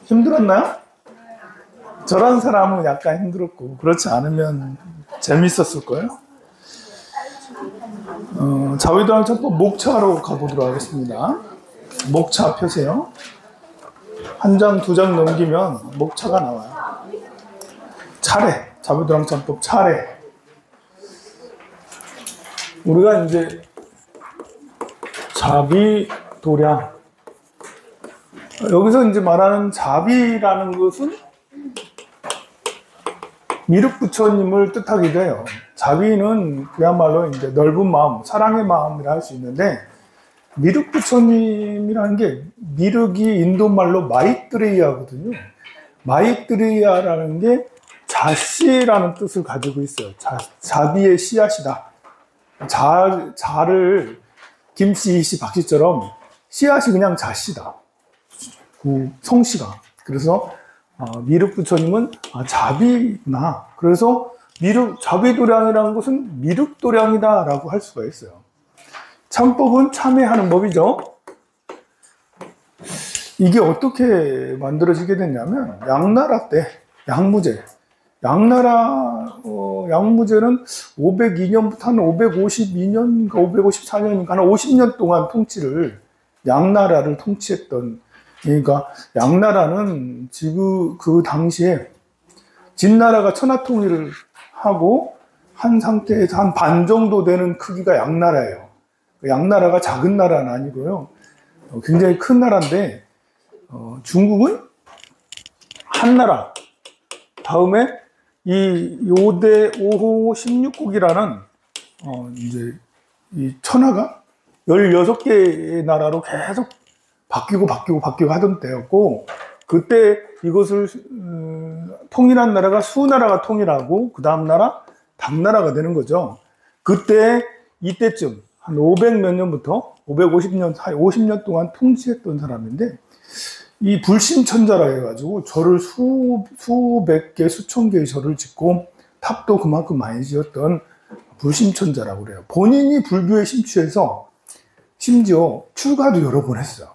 힘들었나요? 저런 사람은 약간 힘들었고, 그렇지 않으면 재밌었을 거예요. 자위도랑 천법 목차로 가보도록 하겠습니다. 목차 펴세요. 한 장, 두 장 넘기면 목차가 나와요. 차례, 자위도랑 천법 차례. 우리가 이제 자비도량, 여기서 이제 말하는 자비라는 것은 미륵부처님을 뜻하기도 해요. 자비는 그야말로 이제 넓은 마음, 사랑의 마음이라 할 수 있는데, 미륵부처님이라는 게, 미륵이 인도말로 마이트레이야거든요. 마이트레이야라는 게 자씨라는 뜻을 가지고 있어요. 자비의 씨앗이다. 자를 김씨, 이씨, 박씨처럼 씨앗이 그냥 자씨다. 그 성씨가. 그래서 미륵부처님은 자비구나. 그래서 자비도량이라는 것은 미륵도량이다 라고 할 수가 있어요. 참법은 참회하는 법이죠. 이게 어떻게 만들어지게 됐냐면 양나라 때 양무제, 양무제는 502년부터 한 552년인가 554년인가 한 50년 동안 양나라를 통치했던, 그러니까 양나라는 지금 그 당시에 진나라가 천하통일을 하고 한 상태에서 한 반 정도 되는 크기가 양나라예요. 양나라가 작은 나라는 아니고요. 굉장히 큰 나라인데, 중국은 한 나라. 다음에 이 요대 5호 16국이라는 이제 이 천하가 16개의 나라로 계속 바뀌고 하던 때였고, 그때 이것을 통일한 나라가 수나라가 통일하고 그 다음 나라 당나라가 되는 거죠. 이때쯤 한 500 몇 년부터 550년 사이 50년 동안 통치했던 사람인데, 이 불심천자라 해가지고 절을 수백 개 수천 개의 절을 짓고 탑도 그만큼 많이 지었던 불심천자라고 그래요. 본인이 불교에 심취해서 심지어 출가도 여러 번 했어요.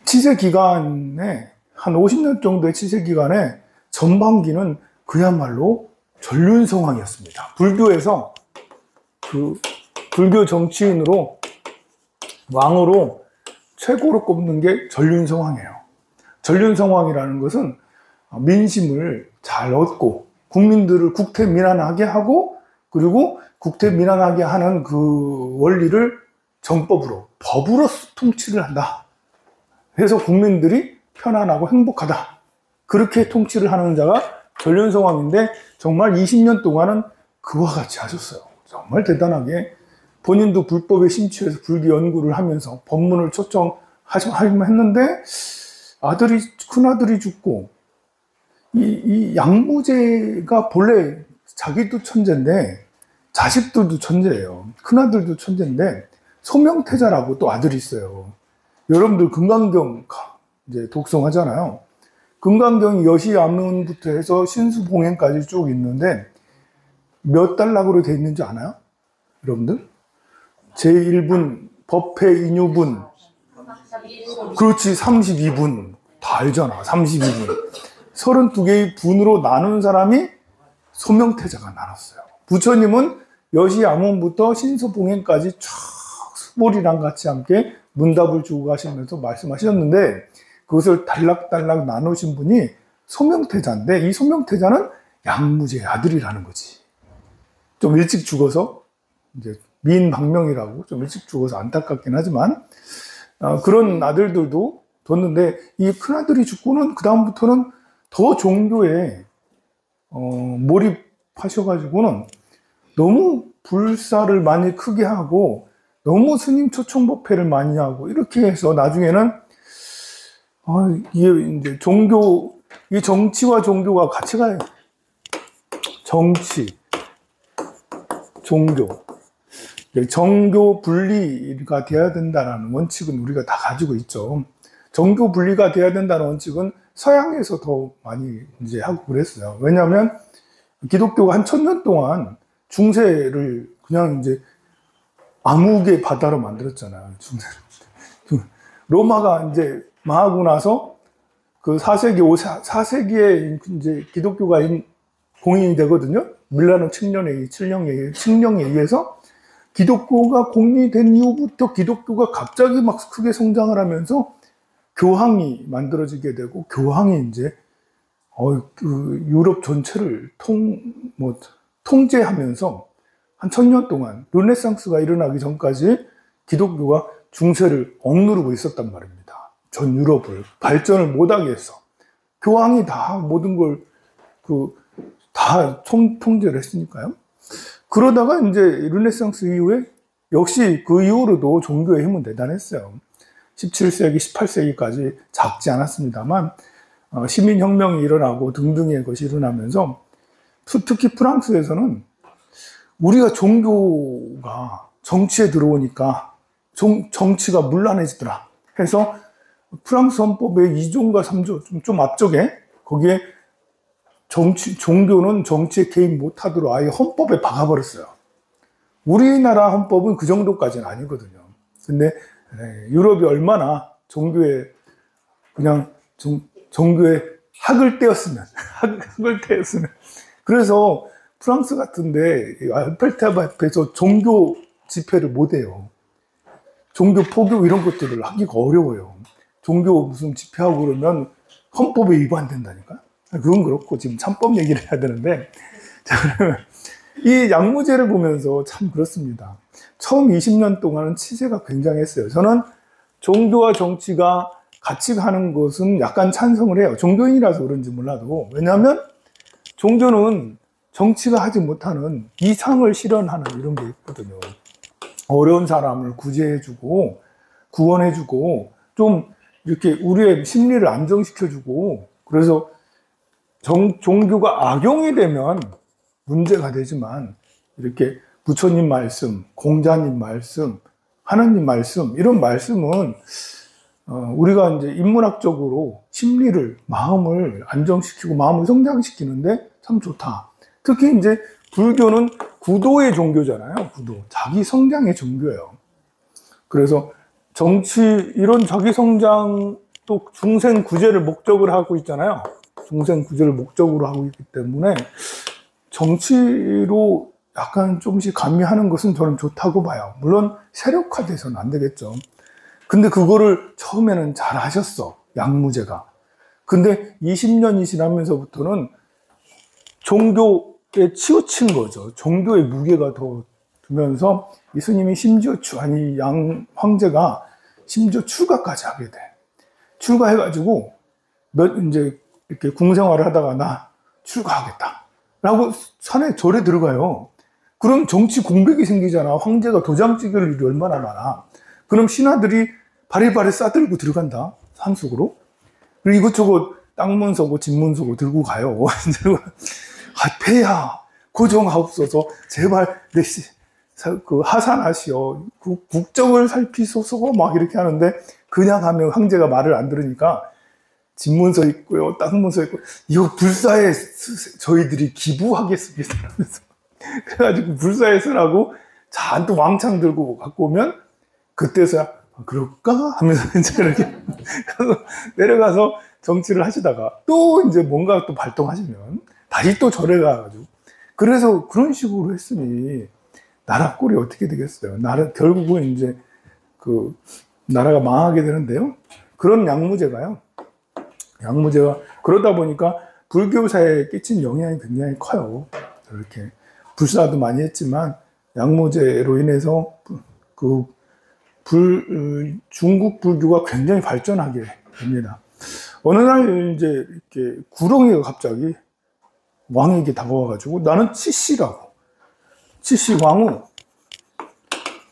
치세 기간에 한 50년 정도의 치세 기간에 전반기는 그야말로 전륜성왕이었습니다. 불교에서 그 불교 정치인으로 왕으로 최고로 꼽는 게 전륜성왕이에요. 전륜성왕이라는 것은 민심을 잘 얻고 국민들을 국태민안하게 하고, 그리고 국태민안하게 하는 그 원리를 정법으로, 법으로 통치를 한다. 그래서 국민들이 편안하고 행복하다. 그렇게 통치를 하는 자가 전륜성왕인데, 정말 20년 동안은 그와 같이 하셨어요. 정말 대단하게 본인도 불법에 심취해서 불교 연구를 하면서 법문을 초청하기만 했는데, 큰아들이 죽고, 이 양무제가 본래 자기도 천재인데 자식들도 천재예요. 큰아들도 천재인데 소명태자라고 또 아들이 있어요. 여러분들 금강경 이제 독송하잖아요. 금강경이 여시암문부터 해서 신수봉행까지 쭉 있는데 몇 단락으로 되어 있는지 아나요? 여러분들? 제1분, 법회 인유분. 그렇지, 32분. 다 알잖아, 32분. 32개의 분으로 나눈 사람이 소명태자가 나눴어요. 부처님은 여시암문부터 신수봉행까지 쫙 수보리랑 같이 함께 문답을 주고 가시면서 말씀하셨는데, 그것을 단락단락 나누신 분이 소명태자인데, 이 소명태자는 양무제의 아들이라는 거지. 좀 일찍 죽어서, 이제 미인방명이라고 좀 일찍 죽어서 안타깝긴 하지만, 그런 아들들도 뒀는데, 이 큰아들이 죽고는 그다음부터는 더 종교에 몰입하셔가지고는 너무 불사를 많이 크게 하고, 너무 스님 초청법회를 많이 하고, 이렇게 해서 나중에는 이게 이제 이 정치와 종교가 같이 가요. 정치, 종교. 정교 분리가 돼야 된다는 원칙은 우리가 다 가지고 있죠. 정교 분리가 돼야 된다는 원칙은 서양에서 더 많이 이제 하고 그랬어요. 왜냐하면 기독교가 한 1000년 동안 중세를 그냥 이제 암흑의 바다로 만들었잖아요. 중세를. 로마가 이제 망하고 나서 그 4세기에 이제 기독교가 공인이 되거든요. 밀라노 칙령에 의해서 기독교가 공인된 이후부터 기독교가 갑자기 막 크게 성장을 하면서 교황이 만들어지게 되고, 교황이 이제 그 유럽 전체를 통제하면서 한 1000년 동안 르네상스가 일어나기 전까지 기독교가 중세를 억누르고 있었단 말입니다. 전 유럽을 발전을 못하게 했어. 교황이 다 모든 걸 다 통제를 했으니까요. 그러다가 이제 르네상스 이후에 역시 그 이후로도 종교의 힘은 대단했어요. 17세기, 18세기까지 작지 않았습니다만 시민혁명이 일어나고 등등의 것이 일어나면서 특히 프랑스에서는 우리가 종교가 정치에 들어오니까 정치가 문란해지더라 해서 프랑스 헌법의 2조인가 3조 좀 앞쪽에 거기에 종교는 정치에 개입 못하도록 아예 헌법에 박아버렸어요. 우리나라 헌법은 그 정도까지는 아니거든요. 근데 유럽이 얼마나 종교에 학을 떼었으면 그래서 프랑스 같은데 에펠탑 앞에서 종교 집회를 못해요. 종교 포교 이런 것들을 하기가 어려워요. 종교 무슨 집회하고 그러면 헌법에 위반된다니까. 그건 그렇고 지금 참법 얘기를 해야 되는데, 자, 그러면 이 양무제를 보면서 참 그렇습니다. 처음 20년 동안은 치세가 굉장했어요. 저는 종교와 정치가 같이 가는 것은 약간 찬성을 해요. 종교인이라서 그런지 몰라도. 왜냐하면 종교는 정치가 하지 못하는 이상을 실현하는 이런 게 있거든요. 어려운 사람을 구제해주고 구원해주고 좀 이렇게 우리의 심리를 안정시켜주고, 그래서 종교가 악용이 되면 문제가 되지만 이렇게 부처님 말씀, 공자님 말씀, 하나님 말씀 이런 말씀은 우리가 이제 인문학적으로 심리를, 마음을 안정시키고 마음을 성장시키는데 참 좋다. 특히 이제 불교는 구도의 종교잖아요. 구도. 자기 성장의 종교예요. 그래서 이런 자기 성장 또 중생 구제를 목적으로 하고 있잖아요. 중생 구제를 목적으로 하고 있기 때문에 정치로 약간 조금씩 가미하는 것은 저는 좋다고 봐요. 물론 세력화돼서는 안 되겠죠. 근데 그거를 처음에는 잘 하셨어. 양무제가. 근데 20년이 지나면서부터는 종교에 치우친 거죠. 종교의 무게가 더 두면서 이 스님이 심지어 양 황제가 심지어 출가까지 하게 돼. 출가해가지고 이제 이렇게 궁생활을 하다가 나 출가하겠다 라고 산에 절에 들어가요. 그럼 정치 공백이 생기잖아. 황제가 도장 찍을 일이 얼마나 많아. 그럼 신하들이 바리바리 싸들고 들어간다. 산속으로. 그리고 이것저것 땅문서고 집문서고 들고 가요. 폐하 고정하옵소서 제발 하산하시오. 국정을 살피소서 막 이렇게 하는데, 그냥 하면 황제가 말을 안 들으니까 집문서 있고요, 땅문서 있고, 이거 불사에 저희들이 기부하겠습니다. 그래가지고 불사에 쓰라고 잔뜩 왕창 들고 갖고 오면, 그때서야 그럴까 하면서 이제 이렇게 내려가서 정치를 하시다가 또 이제 뭔가 또 발동하시면 다시 또 절에 가가지고, 그래서 그런 식으로 했으니 나라 꼴이 어떻게 되겠어요? 결국은 이제 나라가 망하게 되는데요. 그런 양무제가 그러다 보니까 불교사에 끼친 영향이 굉장히 커요. 이렇게 불사도 많이 했지만 양무제로 인해서 중국 불교가 굉장히 발전하게 됩니다. 어느 날 이제 이렇게 구렁이가 갑자기 왕에게 다가와가지고, 나는 치씨라고. 치씨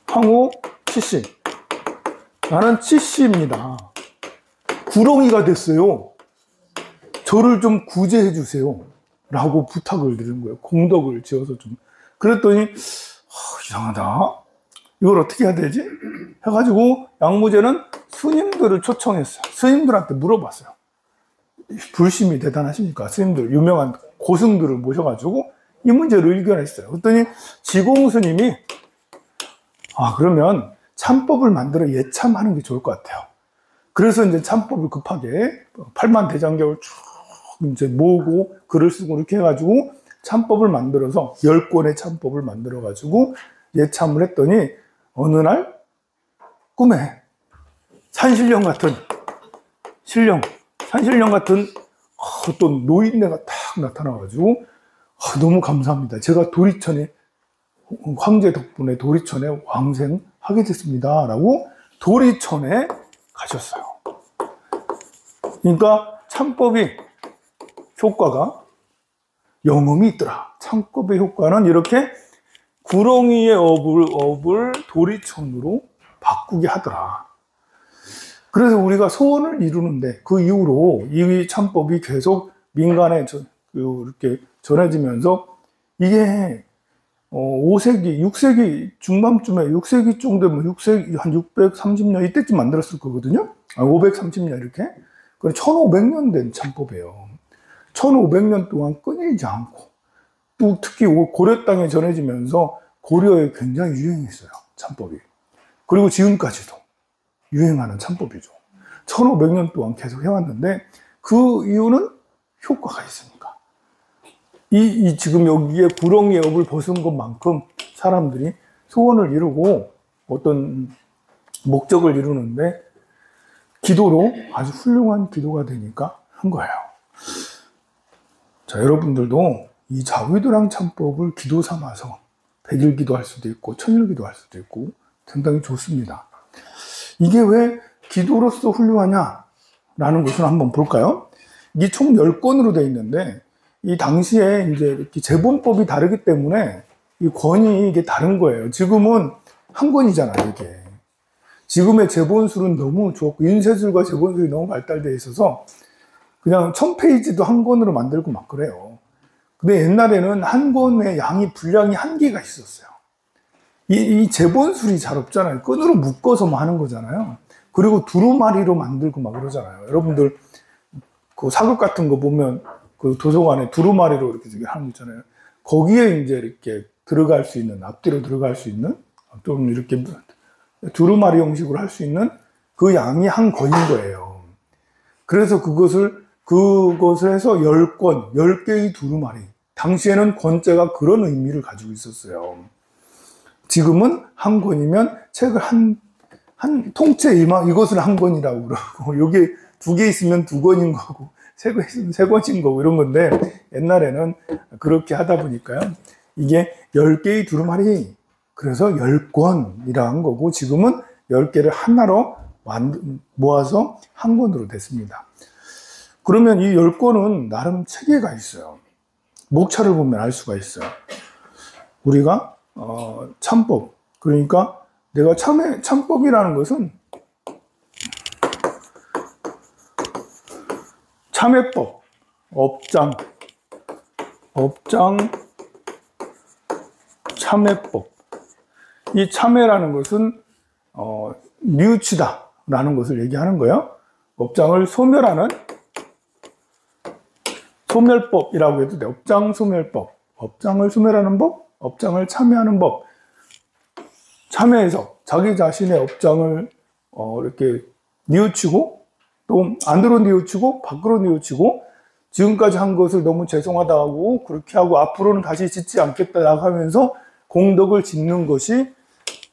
황후 치씨. 나는 치씨입니다. 구렁이가 됐어요. 저를 좀 구제해 주세요. 라고 부탁을 드린 거예요. 공덕을 지어서 좀. 그랬더니, 이상하다. 이걸 어떻게 해야 되지? 해가지고 양무제는 스님들을 초청했어요. 스님들한테 물어봤어요. 불심이 대단하시니까 스님들, 유명한 고승들을 모셔가지고 이 문제를 의견했어요. 그랬더니 지공 스님이 그러면 참법을 만들어 예참하는 게 좋을 것 같아요. 그래서 이제 참법을 급하게 8만 대장경을 쭉 이제 모으고 글을 쓰고 이렇게 해가지고 참법을 만들어서 10권의 참법을 만들어가지고 예참을 했더니 어느 날 꿈에 산신령 같은 어떤 노인네가 탁 나타나가지고 너무 감사합니다. 제가 도리천에 황제 덕분에 도리천에 왕생하게 됐습니다. 라고 도리천에 가셨어요. 그러니까 참법이 효과가 영음이 있더라. 참법의 효과는 이렇게 구렁이의 업을 도리천으로 바꾸게 하더라. 그래서 우리가 소원을 이루는데 그 이후로 이 참법이 계속 민간에 이렇게 전해지면서 이게 5세기, 6세기 중반쯤에 6세기 정도면 6세기 한 630년 이때쯤 만들었을 거거든요. 530년 이렇게. 그럼 1500년 된 참법이에요. 1500년 동안 끊이지 않고 또 특히 고려 땅에 전해지면서 고려에 굉장히 유행했어요. 참법이. 그리고 지금까지도 유행하는 참법이죠. 1500년 동안 계속 해왔는데 그 이유는 효과가 있으니까. 지금 여기에 구렁이의 업을 벗은 것만큼 사람들이 소원을 이루고 어떤 목적을 이루는데 기도로 아주 훌륭한 기도가 되니까 한 거예요. 자, 여러분들도 이 자위도랑 참법을 기도 삼아서 100일 기도할 수도 있고 1000일 기도할 수도 있고 상당히 좋습니다. 이게 왜 기도로서 훌륭하냐라는 것을 한번 볼까요? 이게 총 10권으로 되어 있는데 이 당시에 이제 이렇게 제본법이 다르기 때문에 이 권이 이게 다른 거예요. 지금은 한 권이잖아요, 이게. 지금의 제본술은 너무 좋고 인쇄술과 제본술이 너무 발달되어 있어서 그냥 1000페이지도 한 권으로 만들고 막 그래요. 근데 옛날에는 한 권의 분량이 한계가 있었어요. 이 제본술이 잘 없잖아요. 끈으로 묶어서만 하는 거잖아요. 그리고 두루마리로 만들고 막 그러잖아요. 여러분들 그 사극 같은 거 보면 그 도서관에 두루마리로 이렇게 하는 거 있잖아요. 거기에 이제 이렇게 들어갈 수 있는, 앞뒤로 들어갈 수 있는, 좀 이렇게 두루마리 형식으로 할 수 있는 그 양이 한 권인 거예요. 그래서 그것을 해서 10권, 10개의 두루마리. 당시에는 권자가 그런 의미를 가지고 있었어요. 지금은 한 권이면 책을 한 통째 이것을 한 권이라고 그러고, 요게 2개 있으면 2권인 거고, 3권 있으면 3권인 거고, 이런 건데, 옛날에는 그렇게 하다 보니까요. 이게 10개의 두루마리, 그래서 10권이라는 거고, 지금은 10개를 하나로 모아서 한 권으로 됐습니다. 그러면 이 10권은 나름 체계가 있어요. 목차를 보면 알 수가 있어요. 우리가 참법, 그러니까 내가 참법이라는 것은 참회법, 업장, 참회법. 이 참회라는 것은 뉘우치다라는 것을 얘기하는 거예요. 업장을 소멸하는 소멸법이라고 해도 돼. 업장 소멸법. 업장을 소멸하는 법, 업장을 참회하는 법. 참회해서 자기 자신의 업장을 이렇게 뉘우치고 또 안으로 뉘우치고 밖으로 뉘우치고 지금까지 한 것을 너무 죄송하다 하고 그렇게 하고 앞으로는 다시 짓지 않겠다라고 하면서 공덕을 짓는 것이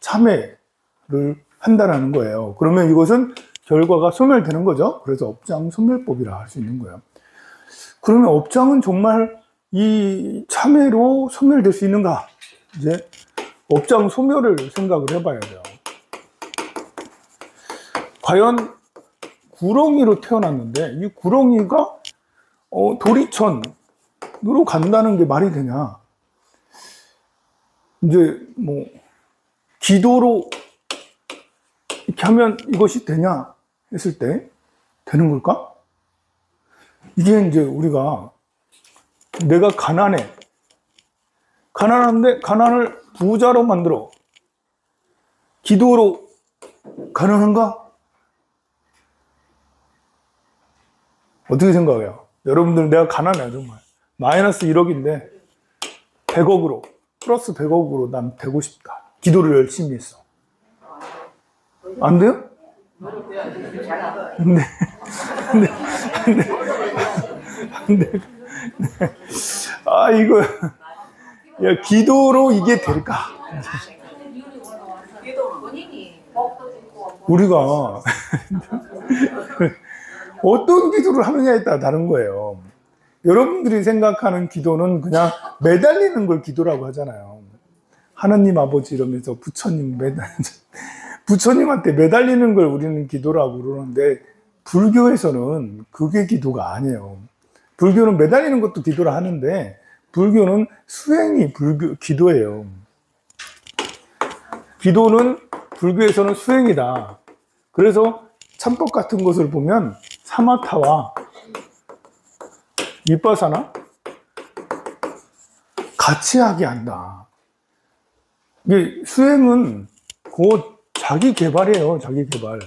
참회를 한다는 거예요. 그러면 이것은 결과가 소멸되는 거죠. 그래서 업장 소멸법이라 할 수 있는 거예요. 그러면 업장은 정말 이 참회로 소멸될 수 있는가? 이제 업장 소멸을 생각을 해봐야 돼요. 과연 구렁이로 태어났는데 이 구렁이가 도리천으로 간다는 게 말이 되냐? 이제 뭐 기도로 이렇게 하면 이것이 되냐 했을 때 되는 걸까? 이게 이제 우리가 내가 가난한데 가난을 부자로 만들어 기도로 가능한가? 어떻게 생각해요? 여러분들 내가 가난해 정말 마이너스 1억인데 100억으로 플러스 100억으로 난 되고 싶다. 기도를 열심히 했어. 안 돼요? 근데, 근데, 근데, 이거, 야, 기도로 이게 될까? 우리가 어떤 기도를 하느냐에 따라 다른 거예요. 여러분들이 생각하는 기도는 그냥 매달리는 걸 기도라고 하잖아요. 하느님 아버지 이러면서 부처님한테 매달리는 걸 우리는 기도라고 그러는데, 불교에서는 그게 기도가 아니에요. 불교는 매달리는 것도 기도를 하는데, 불교는 수행이 기도예요. 기도는 불교에서는 수행이다. 그래서 참법 같은 것을 보면 사마타와 위파사나 같이 하게 한다. 이게 수행은 곧 자기 개발이에요. 자기 개발.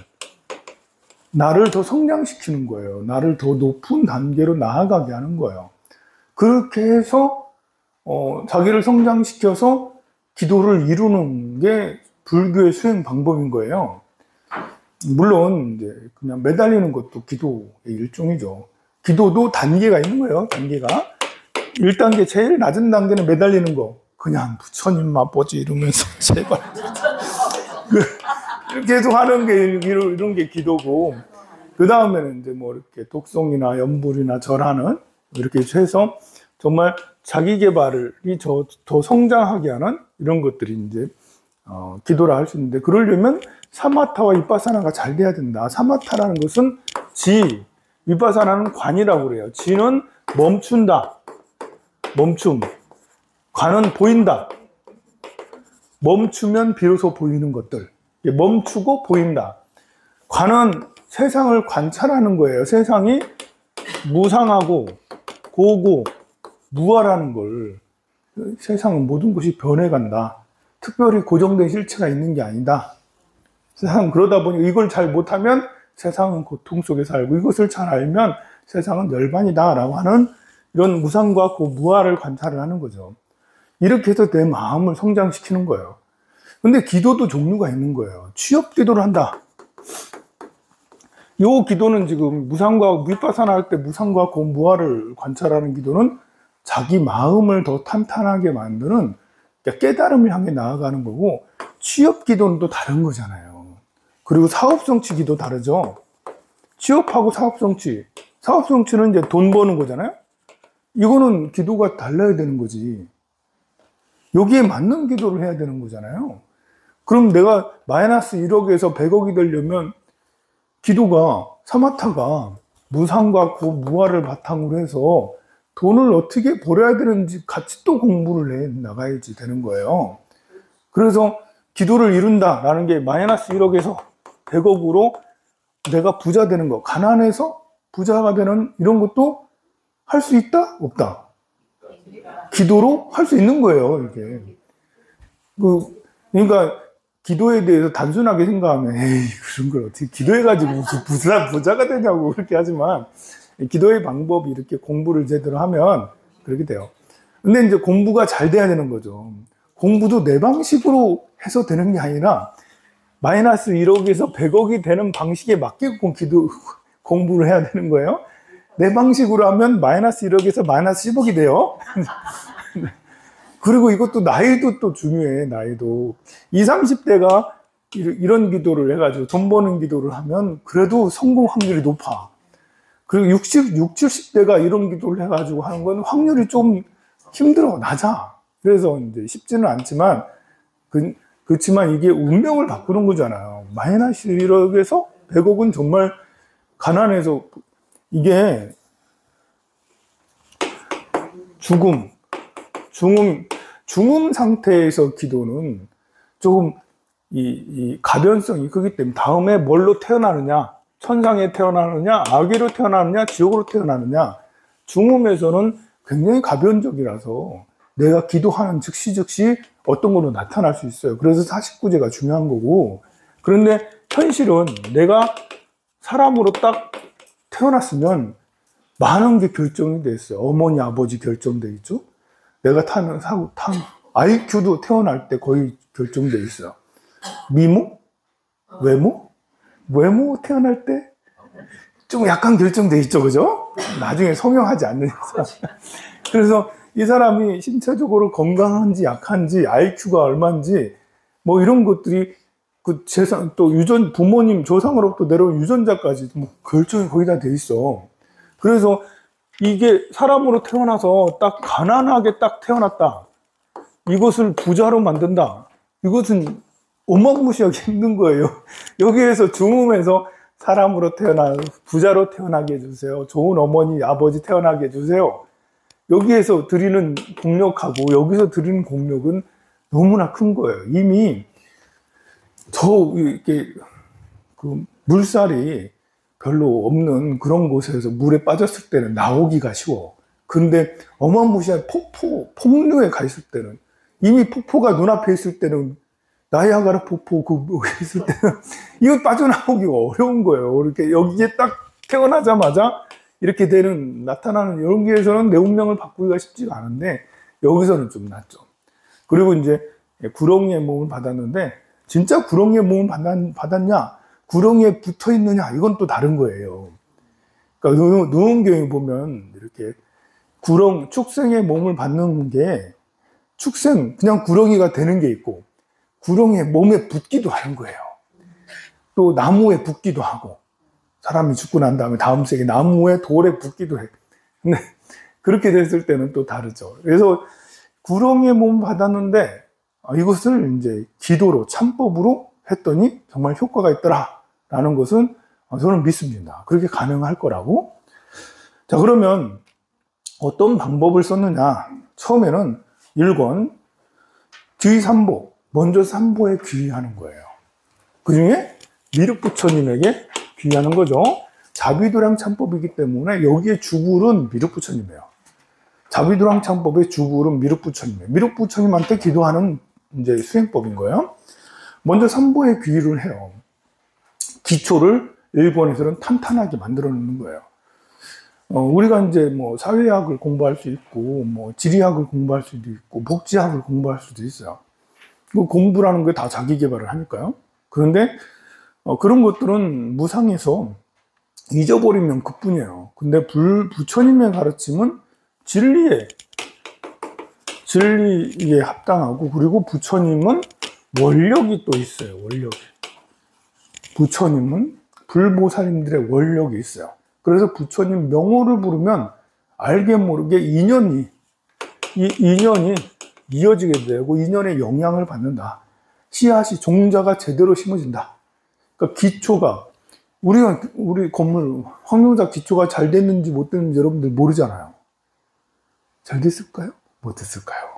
나를 더 성장시키는 거예요. 나를 더 높은 단계로 나아가게 하는 거예요. 그렇게 해서 자기를 성장시켜서 기도를 이루는 게 불교의 수행 방법인 거예요. 물론 이제 그냥 매달리는 것도 기도의 일종이죠. 기도도 단계가 있는 거예요. 단계가 1단계 제일 낮은 단계는 매달리는 거. 그냥 부처님 아버지 이러면서 제발 계속 하는 게 이런 게 기도고, 그 다음에는 이제 뭐 이렇게 독송이나 연불이나 절하는 이렇게 해서 정말 자기 개발이 더 성장하게 하는 이런 것들이 이제 기도라 할 수 있는데, 그러려면 사마타와 위파사나가 잘 돼야 된다. 사마타라는 것은 지, 위파사나는 관이라고 그래요. 지는 멈춘다. 멈춤. 관은 보인다. 멈추면 비로소 보이는 것들. 멈추고 보인다. 관은 세상을 관찰하는 거예요. 세상이 무상하고 고고 무아라는 걸, 세상은 모든 것이 변해간다. 특별히 고정된 실체가 있는 게 아니다. 세상은 그러다 보니 이걸 잘 못하면 세상은 고통 속에 살고, 이것을 잘 알면 세상은 열반이다 라고 하는 이런 무상과 무아를 관찰을 하는 거죠. 이렇게 해서 내 마음을 성장시키는 거예요. 근데 기도도 종류가 있는 거예요. 취업 기도를 한다. 이 기도는 지금 무상과 위파사나 할 때 무상과 무아를 관찰하는 기도는 자기 마음을 더 탄탄하게 만드는, 깨달음을 향해 나아가는 거고, 취업 기도는 또 다른 거잖아요. 그리고 사업성취 기도 다르죠. 취업하고 사업성취. 사업성취는 이제 돈 버는 거잖아요. 이거는 기도가 달라야 되는 거지. 여기에 맞는 기도를 해야 되는 거잖아요. 그럼 내가 마이너스 1억에서 100억이 되려면 기도가, 사마타가 무상과 무아를 바탕으로 해서 돈을 어떻게 벌어야 되는지 같이 또 공부를 해 나가야지 되는 거예요. 그래서 기도를 이룬다라는 게 마이너스 1억에서 100억으로 내가 부자 되는 거, 가난해서 부자가 되는 이런 것도 할 수 있다? 없다? 기도로 할 수 있는 거예요, 이게. 그러니까 기도에 대해서 단순하게 생각하면, 에이, 그런 걸 어떻게 기도해가지고 부자가 되냐고 그렇게 하지만, 기도의 방법이 이렇게 공부를 제대로 하면 그렇게 돼요. 근데 이제 공부가 잘 돼야 되는 거죠. 공부도 내 방식으로 해서 되는 게 아니라, 마이너스 1억에서 100억이 되는 방식에 맞게 공부를 해야 되는 거예요. 내 방식으로 하면 마이너스 1억에서 마이너스 10억이 돼요. 그리고 이것도 나이도 또 중요해, 나이도. 20, 30대가 이런 기도를 해가지고 돈 버는 기도를 하면 그래도 성공 확률이 높아. 그리고 60, 70대가 이런 기도를 해가지고 하는 건 확률이 좀 힘들어, 낮아. 그래서 이제 쉽지는 않지만, 그렇지만 이게 운명을 바꾸는 거잖아요. 마이너스 1억에서 100억은 정말 가난해서, 이게 중음 상태에서 기도는 조금 이 가변성이 크기 때문에 다음에 뭘로 태어나느냐, 천상에 태어나느냐, 아기로 태어나느냐, 지옥으로 태어나느냐, 중음에서는 굉장히 가변적이라서 내가 기도하는 즉시 어떤 걸로 나타날 수 있어요. 그래서 49제가 중요한 거고, 그런데 현실은 내가 사람으로 딱 태어났으면 많은 게 결정이 돼 있어요. 어머니, 아버지 결정돼 있죠. 내가 타는 IQ도 태어날 때 거의 결정돼 있어요. 미모? 외모? 외모 태어날 때 좀 약간 결정돼 있죠, 그죠? 나중에 성형하지 않는 이상. 그래서 이 사람이 신체적으로 건강한지 약한지, IQ가 얼마인지, 뭐 이런 것들이 그 재산, 또 유전, 부모님 조상으로부터 내려온 유전자까지 뭐 결정이 거의 다 돼 있어. 그래서 이게 사람으로 태어나서 딱 가난하게 딱 태어났다. 이것을 부자로 만든다. 이것은 어마무시하게 힘든 거예요. 여기에서 중음에서 사람으로 태어나, 부자로 태어나게 해주세요. 좋은 어머니, 아버지 태어나게 해주세요. 여기에서 드리는 공력하고 여기서 드리는 공력은 너무나 큰 거예요. 이미 이렇게 그 물살이 별로 없는 그런 곳에서 물에 빠졌을 때는 나오기가 쉬워. 근데 어마무시한 폭류에 가 있을 때는, 이미 폭포가 눈앞에 있을 때는, 나이아가라 폭포 있을 때는 이거 빠져나오기가 어려운 거예요. 이렇게 여기에 딱 태어나자마자 이렇게 나타나는 이런 게에서는 내 운명을 바꾸기가 쉽지가 않은데, 여기서는 좀 낫죠. 그리고 이제 구렁이의 몸을 받았는데, 진짜 구렁이의 몸을 받았냐, 구렁이에 붙어 있느냐, 이건 또 다른 거예요. 그러니까 누운경에 보면 이렇게 축생의 몸을 받는 게, 그냥 구렁이가 되는 게 있고, 구렁이의 몸에 붙기도 하는 거예요. 또 나무에 붙기도 하고, 사람이 죽고 난 다음에 다음 세계 나무에 돌에 붙기도 해. 근데 그렇게 됐을 때는 또 다르죠. 그래서 구렁이의 몸을 받았는데, 이것을 이제 기도로, 참법으로 했더니 정말 효과가 있더라라는 것은 저는 믿습니다. 그렇게 가능할 거라고. 자, 그러면 어떤 방법을 썼느냐? 처음에는 1권 귀삼보, 먼저 삼보에 귀의하는 거예요. 그 중에 미륵부처님에게 귀의하는 거죠. 자비도량 참법이기 때문에 여기에 주불은 미륵부처님이에요. 자비도량 참법의 주불은 미륵부처님이에요. 미륵부처님한테 기도하는 이제 수행법인 거예요. 먼저 삼보에 귀의를 해요. 기초를 일본에서는 탄탄하게 만들어 놓는 거예요. 우리가 이제 뭐 사회학을 공부할 수 있고, 뭐 지리학을 공부할 수도 있고, 복지학을 공부할 수도 있어요. 그 공부라는 게 다 자기 개발을 하니까요. 그런데 그런 것들은 무상해서 잊어버리면 그뿐이에요. 근데 부처님의 가르침은 진리에 합당하고, 그리고 부처님은 원력이 또 있어요. 원력이. 부처님은 불보살님들의 원력이 있어요. 그래서 부처님 명호를 부르면 알게 모르게 인연이 이어지게 되고, 인연의 영향을 받는다. 씨앗이, 종자가 제대로 심어진다. 그러니까 기초가, 우리 건물 황룡사 기초가 잘 됐는지 못 됐는지 여러분들 모르잖아요. 잘 됐을까요? 못 됐을까요?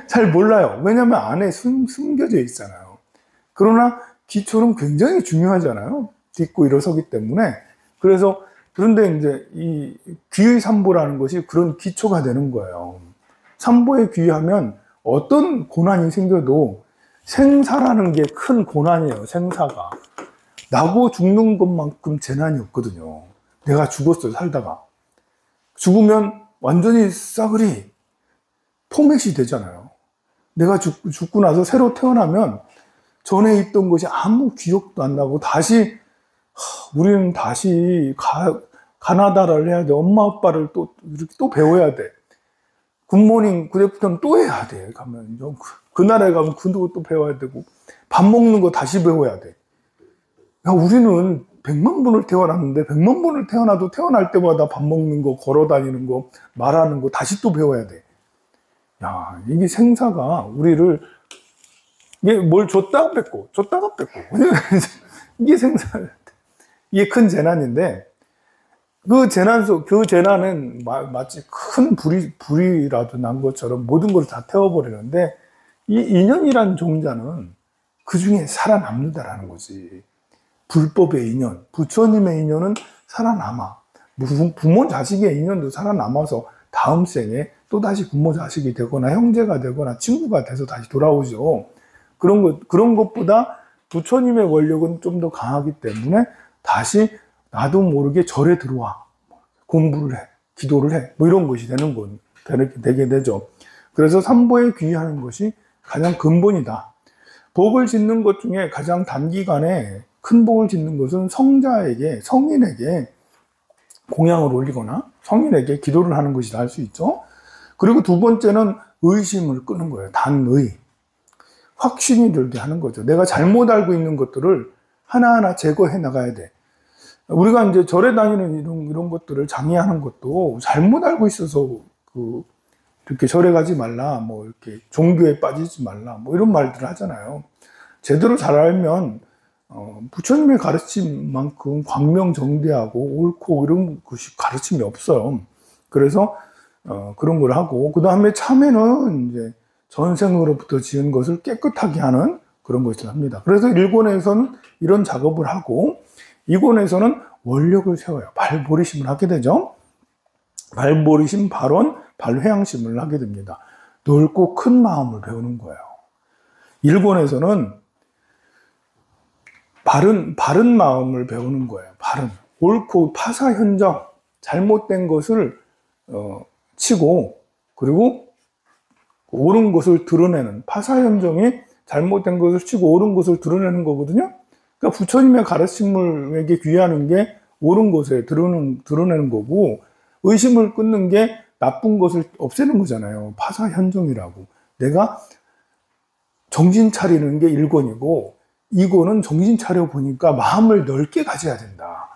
잘 몰라요. 왜냐하면 안에 숨겨져 있잖아요. 그러나 기초는 굉장히 중요하잖아요. 딛고 일어서기 때문에. 그런데 이제 이 귀의 삼보라는 것이 그런 기초가 되는 거예요. 삼보에 귀의하면 어떤 고난이 생겨도, 생사라는 게 큰 고난이에요. 생사가. 나고 죽는 것만큼 재난이 없거든요. 내가 죽었어요, 살다가. 죽으면 완전히 싸그리 포맷이 되잖아요. 내가 죽고 나서 새로 태어나면 전에 있던 것이 아무 기억도 안 나고, 우리는 다시 가나다를 해야 돼. 엄마 아빠를 이렇게 또 배워야 돼. 굿모닝 그래프터는 또 해야 돼. 가면 그 나라에 가면 그것도 배워야 되고, 밥 먹는 거 다시 배워야 돼. 야, 우리는 100만 번을 태어났는데 100만 번을 태어나도 태어날 때마다 밥 먹는 거, 걸어 다니는 거, 말하는 거 다시 또 배워야 돼. 야, 이게 생사가 이게 뭘 줬다가 뺏고 이게 생사예요. 이게 큰 재난인데, 그 재난은 마치 큰 불이라도 난 것처럼 모든 걸 다 태워버리는데, 이 인연이란 종자는 그 중에 살아남는다라는 거지. 불법의 인연, 부처님의 인연은 살아남아. 부모 자식의 인연도 살아남아서 다음 생에 또다시 부모 자식이 되거나 형제가 되거나 친구가 돼서 다시 돌아오죠. 그런 것보다 부처님의 원력은 좀 더 강하기 때문에 다시 나도 모르게 절에 들어와. 공부를 해. 기도를 해. 뭐 이런 것이 되게 되죠. 그래서 삼보에 귀의하는 것이 가장 근본이다. 복을 짓는 것 중에 가장 단기간에 큰 복을 짓는 것은 성자에게, 성인에게 공양을 올리거나 성인에게 기도를 하는 것이라 할 수 있죠. 그리고 두 번째는 의심을 끄는 거예요. 단의. 확신이 들게 하는 거죠. 내가 잘못 알고 있는 것들을 하나하나 제거해 나가야 돼. 우리가 이제 절에 다니는 이런 것들을 장애하는 것도 잘못 알고 있어서 이렇게 절에 가지 말라, 뭐 이렇게 종교에 빠지지 말라, 뭐 이런 말들을 하잖아요. 제대로 잘 알면 부처님의 가르침만큼 광명정대하고 옳고 이런 것이 가르침이 없어요. 그래서 그런 걸 하고, 그 다음에 참회는 이제 전생으로부터 지은 것을 깨끗하게 하는 그런 것을 합니다. 그래서 1권에서는 이런 작업을 하고 2권에서는 원력을 세워요. 발보리심을 하게 되죠. 발보리심, 발원, 발회양심을 하게 됩니다. 넓고 큰 마음을 배우는 거예요. 1권에서는 바른 마음을 배우는 거예요. 바른, 옳고 파사현정, 잘못된 것을 치고, 그리고 옳은 것을 드러내는, 파사현정이 잘못된 것을 치고 옳은 것을 드러내는 거거든요. 그러니까 부처님의 가르침을 귀하는 게 옳은 것에 드러내는 거고, 의심을 끊는 게 나쁜 것을 없애는 거잖아요. 파사현정이라고. 내가 정신 차리는 게 1권이고 2권은 정신 차려 보니까 마음을 넓게 가져야 된다.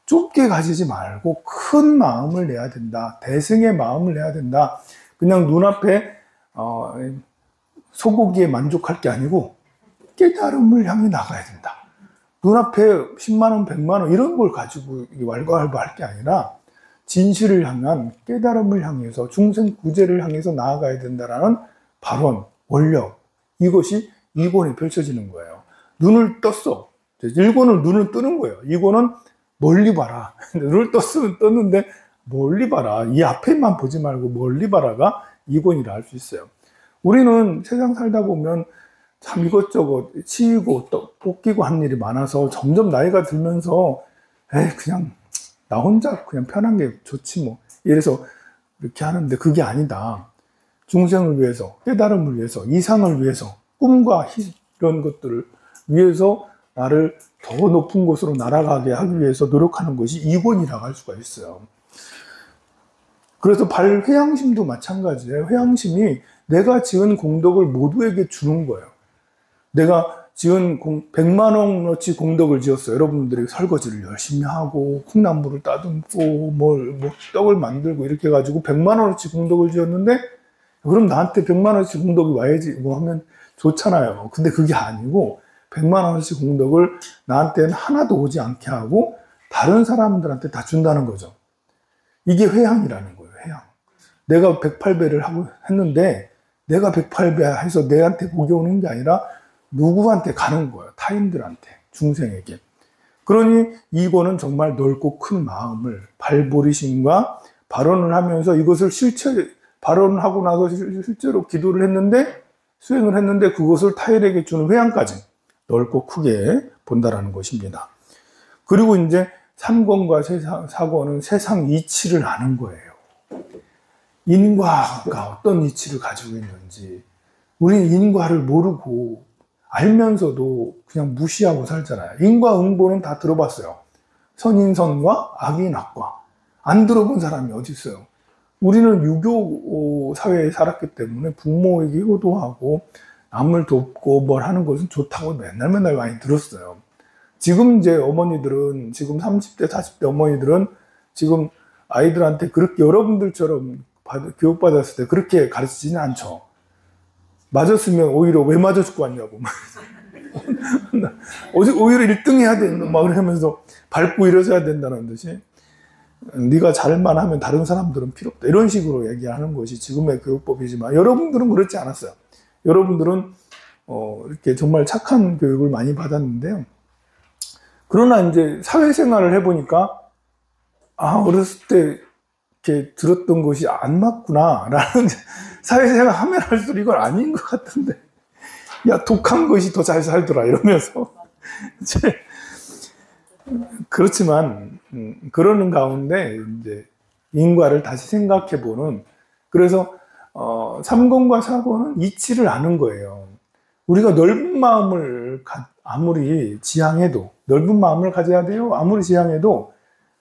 좁게 가지지 말고 큰 마음을 내야 된다. 대승의 마음을 내야 된다. 그냥 눈앞에 소고기에 만족할 게 아니고 깨달음을 향해 나가야 된다. 눈앞에 10만 원, 100만 원 이런 걸 가지고 왈가왈부할 게 아니라 진실을 향한 깨달음을 향해서 중생 구제를 향해서 나아가야 된다라는 발언, 원력, 이것이 2권에 펼쳐지는 거예요. 눈을 떴어. 1권은 눈을 뜨는 거예요. 2권은 멀리 봐라. 눈을 떴는데 멀리 봐라. 이 앞에만 보지 말고 멀리 봐라가 2권이라 할 수 있어요. 우리는 세상 살다 보면 참 이것저것 치이고 또 볶이고 한 일이 많아서 점점 나이가 들면서 그냥 나 혼자 그냥 편한 게 좋지 뭐 이래서 이렇게 하는데 그게 아니다. 중생을 위해서, 깨달음을 위해서, 이상을 위해서, 꿈과 이런 것들을 위해서 나를 더 높은 곳으로 날아가게 하기 위해서 노력하는 것이 2권이라고 할 수가 있어요. 그래서 발회양심도 마찬가지예요. 회양심이 내가 지은 공덕을 모두에게 주는 거예요. 내가 지은 100만 원어치 공덕을 지었어요. 여러분들이 설거지를 열심히 하고 콩나물을 따듬고 떡을 만들고 이렇게 해가지고 100만 원어치 공덕을 지었는데 그럼 나한테 100만 원어치 공덕이 와야지 뭐 하면 좋잖아요. 근데 그게 아니고 100만 원어치 공덕을 나한테는 하나도 오지 않게 하고 다른 사람들한테 다 준다는 거죠. 이게 회양이라는 거예요. 회양. 내가 108배를 하고 했는데 내가 108배 해서 내한테 복이 오는 게 아니라 누구한테 가는 거예요. 타인들한테, 중생에게. 그러니 이거는 정말 넓고 큰 마음을 발보리심과 발언을 하면서 이것을 발언을 하고 나서 실제로 기도를 했는데 수행을 했는데 그것을 타인에게 주는 회양까지 넓고 크게 본다라는 것입니다. 그리고 이제 3권과 4권은 세상 이치를 아는 거예요. 인과가 어떤 이치를 가지고 있는지 우리는 인과를 모르고 알면서도 그냥 무시하고 살잖아요. 인과응보는 다 들어봤어요. 선인선과 악인악과. 안 들어본 사람이 어디 있어요. 우리는 유교 사회에 살았기 때문에 부모에게 효도하고 남을 돕고 뭘 하는 것은 좋다고 맨날 많이 들었어요. 지금 이제 어머니들은 지금 30대 40대 어머니들은 지금 아이들한테 그렇게 여러분들처럼 교육받았을 때 그렇게 가르치지는 않죠. 맞았으면 오히려 왜 맞아 죽고 왔냐고 오히려 1등 해야 된다 막 그러면서 밟고 일어서야 된다는 듯이 네가 잘만 하면 다른 사람들은 필요 없다 이런 식으로 얘기하는 것이 지금의 교육법이지만 여러분들은 그렇지 않았어요. 여러분들은 이렇게 정말 착한 교육을 많이 받았는데요. 그러나 이제 사회생활을 해보니까 어렸을 때 이렇게 들었던 것이 안 맞구나 라는 사회생활 하면 할수록 이건 아닌 것 같은데 야 독한 것이 더 잘 살더라 이러면서 그렇지만 그러는 가운데 이제 인과를 다시 생각해보는 그래서 3권과 4권은 이치를 아는 거예요. 우리가 넓은 마음을 아무리 지향해도, 넓은 마음을 가져야 돼요. 아무리 지향해도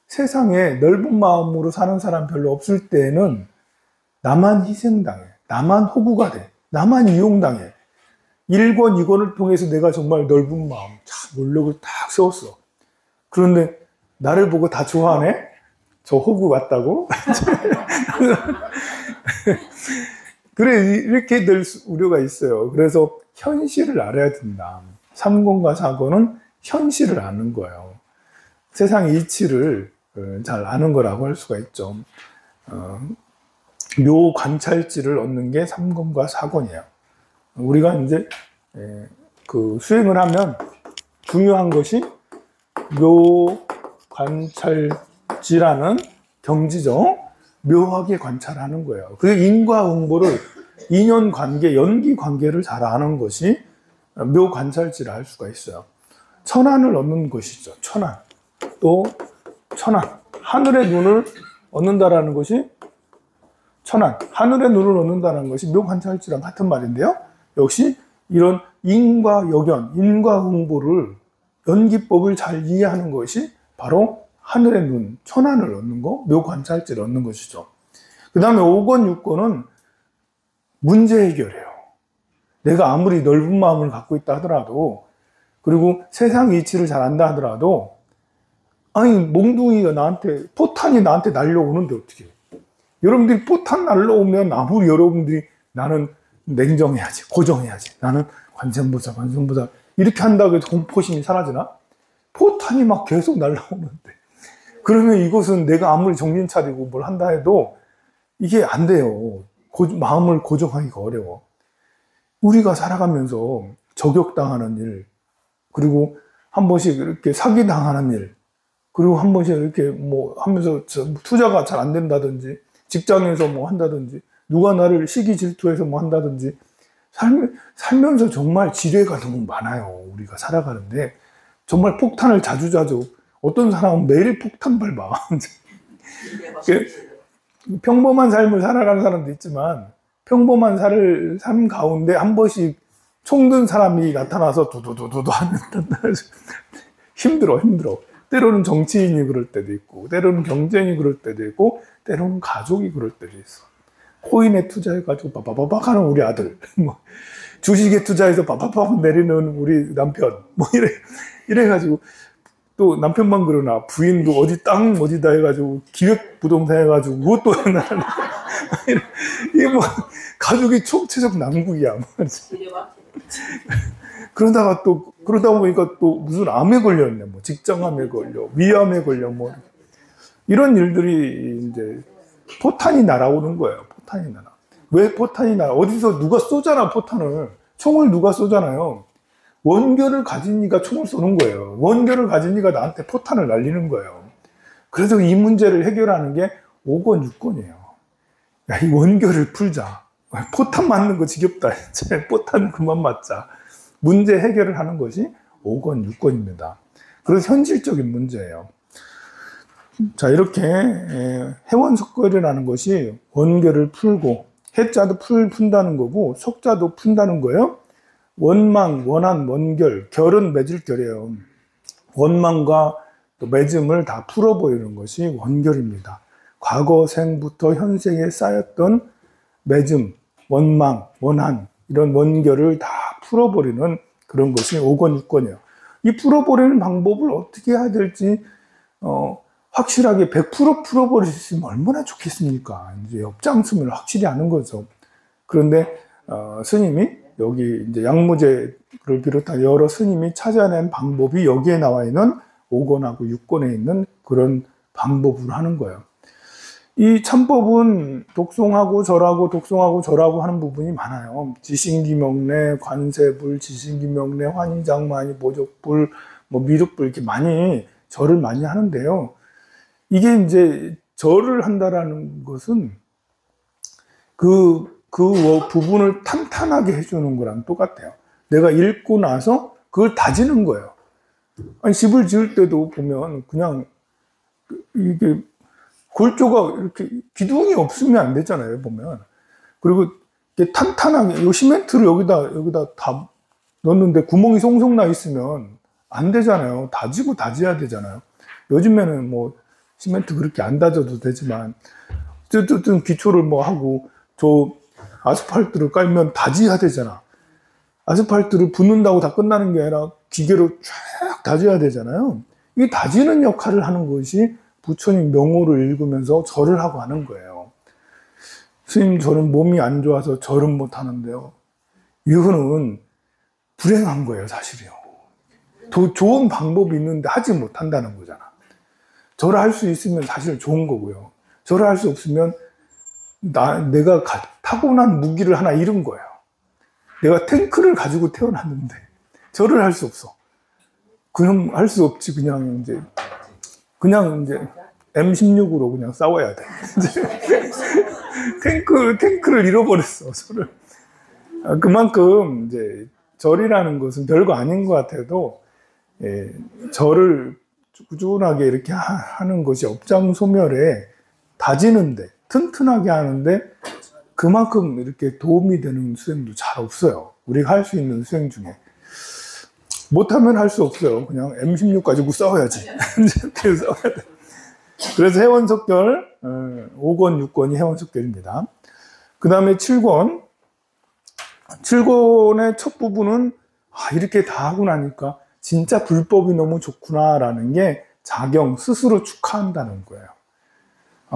세상에 넓은 마음으로 사는 사람 별로 없을 때에는 나만 희생당해. 나만 호구가 돼. 나만 이용당해. 1권, 2권을 통해서 내가 정말 넓은 마음, 참 원력을 딱 세웠어. 그런데 나를 보고 다 좋아하네? 저 호구 같다고? 그래, 이렇게 될 우려가 있어요. 그래서 현실을 알아야 된다. 3권과 4권은 현실을 아는 거예요. 세상의 이치를 잘 아는 거라고 할 수가 있죠. 묘 관찰지를 얻는 게 3권과 4권이에요. 우리가 이제 그 수행을 하면 중요한 것이 묘 관찰지라는 경지죠. 묘하게 관찰하는 거예요. 그래서 인과응보를 인연 관계, 연기 관계를 잘 아는 것이 묘 관찰지를 알 수가 있어요. 천안을 얻는 것이죠. 천안. 또 천안. 하늘의 눈을 얻는다라는 것이 천안. 하늘의 눈을 얻는다는 것이 묘 관찰지랑 같은 말인데요. 역시 이런 인과 역연, 인과응보를 연기법을 잘 이해하는 것이 바로 하늘의 눈, 천안을 얻는 거, 묘 관찰지를 얻는 것이죠. 그 다음에 5권, 6권은 문제 해결해요. 내가 아무리 넓은 마음을 갖고 있다 하더라도, 그리고 세상 이치를 잘 안다 하더라도, 아니, 몽둥이가 포탄이 나한테 날려오는데 어떻게 해? 여러분들이 포탄 날려오면 아무리 여러분들이 나는 냉정해야지, 고정해야지, 나는 관세음보살, 이렇게 한다고 해서 공포심이 사라지나? 포탄이 막 계속 날라오는데. 그러면 이것은 내가 아무리 정신 차리고 뭘 한다 해도 이게 안 돼요. 마음을 고정하기가 어려워. 우리가 살아가면서 저격당하는 일, 그리고 한 번씩 이렇게 사기당하는 일, 그리고 한 번씩 이렇게 뭐 하면서 투자가 잘 안 된다든지, 직장에서 뭐 한다든지, 누가 나를 시기 질투해서 뭐 한다든지, 살면서 정말 지뢰가 너무 많아요. 우리가 살아가는데. 정말 폭탄을 자주자주, 어떤 사람은 매일 폭탄 밟아. 평범한 삶을 살아가는 사람도 있지만, 평범한 삶 가운데 한 번씩 총든 사람이 나타나서 두두두두두 하는 힘들어. 때로는 정치인이 그럴 때도 있고, 때로는 경쟁이 그럴 때도 있고, 때로는 가족이 그럴 때도 있어. 코인에 투자해가지고 빠바바박 하는 우리 아들, 뭐 주식에 투자해서 빠바바박 내리는 우리 남편, 뭐 이래가지고 또 남편만 그러나 부인도 어디 땅 어디다 해가지고 기획부동산 해가지고 그것도 하나 이게 뭐 가족이 총체적 난국이야. 그러다 보니까 또 무슨 암에 걸렸네, 뭐 직장암에 걸려, 위암에 걸려, 뭐 이런 일들이 이제 포탄이 날아오는 거예요. 포탄이 날아. 왜 포탄이 날아? 어디서 누가 쏘잖아, 포탄을. 총을 누가 쏘잖아요. 원결을 가진 이가 총을 쏘는 거예요. 원결을 가진 이가 나한테 포탄을 날리는 거예요. 그래서 이 문제를 해결하는 게 5권, 6권이에요. 야, 이 원결을 풀자. 포탄 맞는 거 지겹다. 포탄 그만 맞자. 문제 해결을 하는 것이 5권, 6권입니다. 그래서 현실적인 문제예요. 자, 이렇게 해원석걸이라는 것이 원결을 풀고, 해자도 푼다는 거고 석자도 푼다는 거예요. 원망, 원한, 원결, 결은 맺을 결이에요. 원망과 또 맺음을 다 풀어버리는 것이 원결입니다. 과거 생부터 현생에 쌓였던 맺음, 원망, 원한, 이런 원결을 다 풀어버리는 그런 것이 5권, 6권이에요. 이 풀어버리는 방법을 어떻게 해야 될지 확실하게 100% 풀어버릴 수 있으면 얼마나 좋겠습니까? 이제 역장수를 확실히 아는 거죠. 그런데 스님이 여기 이제 양무제를 비롯한 여러 스님이 찾아낸 방법이 여기에 나와 있는 5권하고 6권에 있는 그런 방법으로 하는 거예요. 이 참법은 독송하고 절하고 하는 부분이 많아요. 지신기명례, 관세불, 지신기명례, 환희장마니, 보적불, 뭐 미륵불 이렇게 많이 절을 많이 하는데요. 이게 이제 절을 한다라는 것은 그 부분을 탄탄하게 해주는 거랑 똑같아요. 내가 읽고 나서 그걸 다지는 거예요. 아니, 집을 지을 때도 보면 그냥 이게 골조가 이렇게 기둥이 없으면 안 되잖아요, 보면. 그리고 이렇게 탄탄하게, 요 시멘트를 여기다 다 넣었는데 구멍이 송송 나 있으면 안 되잖아요. 다지고 다져야 되잖아요. 요즘에는 뭐 시멘트 그렇게 안 다져도 되지만 어쨌든 기초를 뭐 하고 저 아스팔트를 깔면 다져야 되잖아. 아스팔트를 붓는다고 다 끝나는 게 아니라 기계로 쫙 다져야 되잖아요. 이 다지는 역할을 하는 것이 부처님 명호를 읽으면서 절을 하고 하는 거예요. 스님, 저는 몸이 안 좋아서 절은 못 하는데요. 이거는 불행한 거예요, 사실이요. 더 좋은 방법이 있는데 하지 못한다는 거잖아. 절을 할 수 있으면 사실 좋은 거고요. 절을 할 수 없으면 내가 타고난 무기를 하나 잃은 거예요. 내가 탱크를 가지고 태어났는데 절을 할 수 없어. 그냥 할 수 없지. 그냥 이제 M16으로 그냥 싸워야 돼. 탱크를 잃어버렸어, 저를. 그만큼 이제 절이라는 것은 별거 아닌 것 같아도, 절을 꾸준하게 이렇게 하는 것이 업장소멸에 다지는데, 튼튼하게 하는데, 그만큼 이렇게 도움이 되는 수행도 잘 없어요. 우리가 할 수 있는 수행 중에. 못하면 할 수 없어요. 그냥 M16 가지고 싸워야지. 그래서 싸워야 돼. 그래서 해원석결, 5권, 6권이 해원석결입니다. 그 다음에 7권. 7권의 첫 부분은, 이렇게 다 하고 나니까 진짜 불법이 너무 좋구나라는 게 자경, 스스로 축하한다는 거예요.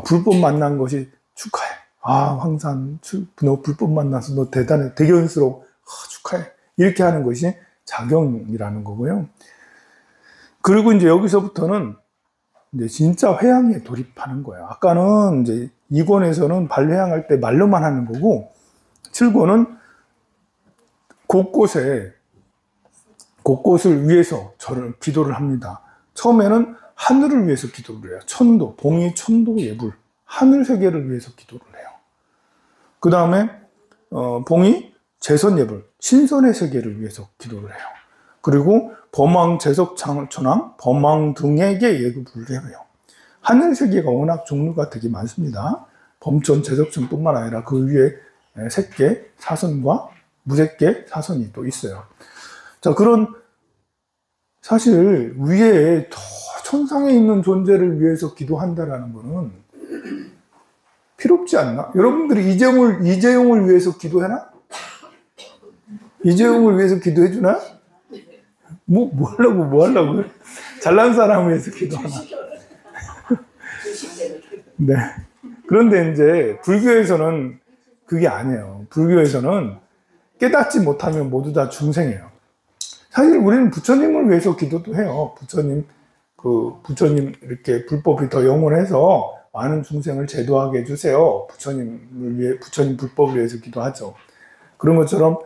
불법 만난 것이 축하해. 황산, 너 불법 만나서 너 대단해. 대견스러워. 축하해. 이렇게 하는 것이 자경이라는 거고요. 그리고 이제 여기서부터는 이제 진짜 회양에 돌입하는 거예요. 아까는 이제 2권에서는 발회양할 때 말로만 하는 거고, 7권은 곳곳을 위해서 기도를 합니다. 처음에는 하늘을 위해서 기도를 해요. 천도, 봉이 천도 예불, 하늘 세계를 위해서 기도를 해요. 그 다음에 봉이 재선 예불, 신선의 세계를 위해서 기도를 해요. 그리고 범왕, 재석, 천왕, 범왕 등에게 예불을 해요. 하늘 세계가 워낙 종류가 되게 많습니다. 범천, 재석천뿐만 아니라 그 위에 색계, 사선과 무색계, 사선이 또 있어요. 자, 그런 사실 위에 더 천상에 있는 존재를 위해서 기도한다라는 거는 필요 없지 않나? 여러분들이 이재용을 위해서 기도해나? 이재용을 위해서 기도해주나? 뭐 하려고? 잘난 사람을 위해서 기도하나? 네. 그런데 이제 불교에서는 그게 아니에요. 불교에서는 깨닫지 못하면 모두 다 중생이에요. 사실 우리는 부처님을 위해서 기도도 해요. 부처님 이렇게 불법이 더 영원해서 많은 중생을 제도하게 해주세요. 부처님 불법을 위해서 기도하죠. 그런 것처럼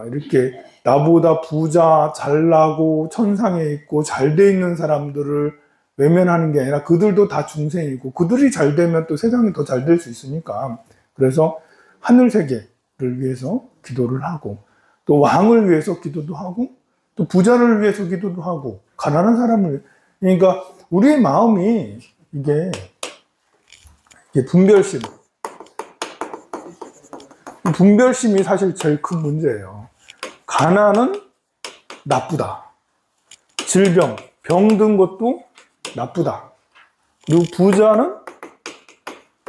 이렇게 나보다 부자, 잘나고 천상에 있고 잘 돼 있는 사람들을 외면하는 게 아니라 그들도 다 중생이고 그들이 잘 되면 또 세상이 더 잘 될 수 있으니까, 그래서 하늘 세계를 위해서 기도를 하고, 또 왕을 위해서 기도도 하고, 또 부자를 위해서 기도도 하고, 가난한 사람을, 그러니까 우리의 마음이 이게 분별심이 사실 제일 큰 문제예요. 가난은 나쁘다. 질병, 병든 것도 나쁘다. 그리고 부자는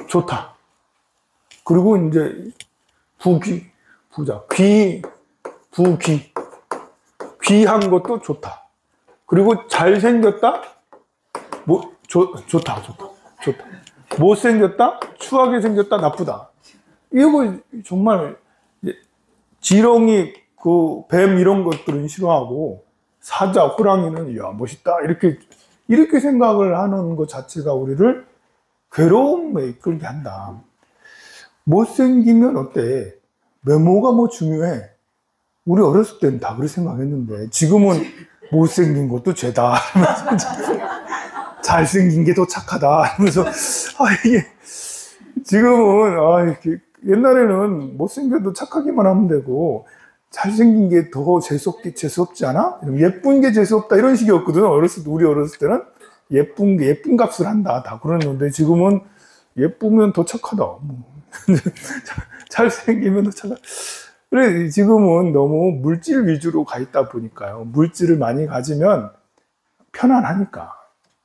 좋다. 그리고 이제 귀한 것도 좋다. 그리고 잘생겼다? 좋다. 못생겼다? 추하게 생겼다? 나쁘다. 이거 정말, 지렁이, 뱀 이런 것들은 싫어하고, 사자, 호랑이는, 멋있다. 이렇게 생각을 하는 것 자체가 우리를 괴로움에 이끌게 한다. 못생기면 어때? 외모가 뭐 중요해? 우리 어렸을 때는 다 그렇게 생각했는데, 지금은 못생긴 것도 죄다. 잘생긴 게 더 착하다. 하면서, 이게, 지금은, 옛날에는 못생겨도 착하기만 하면 되고, 잘생긴 게 더 재수없지 않아? 예쁜 게 재수없다. 이런 식이었거든. 우리 어렸을 때는. 예쁜 값을 한다. 다 그러는데, 지금은 예쁘면 더 착하다. 잘생기면 더 착하다. 그래, 지금은 너무 물질 위주로 가 있다 보니까요. 물질을 많이 가지면 편안하니까.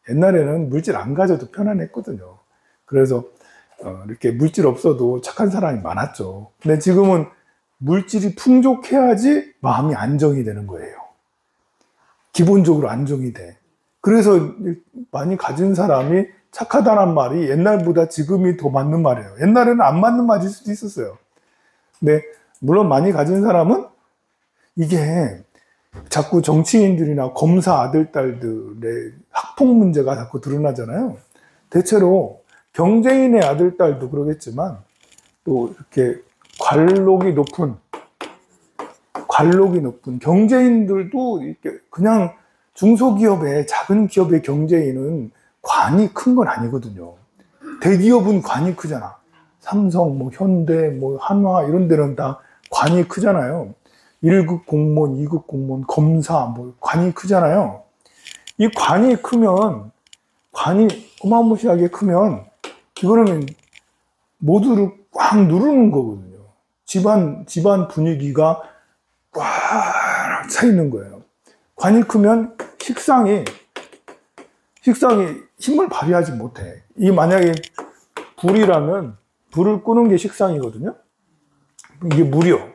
옛날에는 물질 안 가져도 편안했거든요. 그래서 이렇게 물질 없어도 착한 사람이 많았죠. 근데 지금은 물질이 풍족해야지 마음이 안정이 되는 거예요. 기본적으로 안정이 돼. 그래서 많이 가진 사람이 착하다는 말이 옛날보다 지금이 더 맞는 말이에요. 옛날에는 안 맞는 말일 수도 있었어요. 근데 물론 많이 가진 사람은 이게 자꾸 정치인들이나 검사 아들, 딸들의 학폭 문제가 자꾸 드러나잖아요. 대체로 경제인의 아들, 딸도 그러겠지만 또 이렇게 관록이 높은 경제인들도 이렇게 그냥 중소기업의 작은 기업의 경제인은 관이 큰 건 아니거든요. 대기업은 관이 크잖아. 삼성, 뭐 현대, 뭐 한화 이런 데는 다 관이 크잖아요. 1급 공무원, 2급 공무원, 검사, 뭐 관이 크잖아요. 이 관이 크면, 관이 어마무시하게 크면 이거는 모두를 꽉 누르는 거거든요. 집안 분위기가 꽉 차 있는 거예요. 관이 크면 식상이 힘을 발휘하지 못해. 이 만약에 불이라면 불을 끄는 게 식상이거든요. 이게 물이야.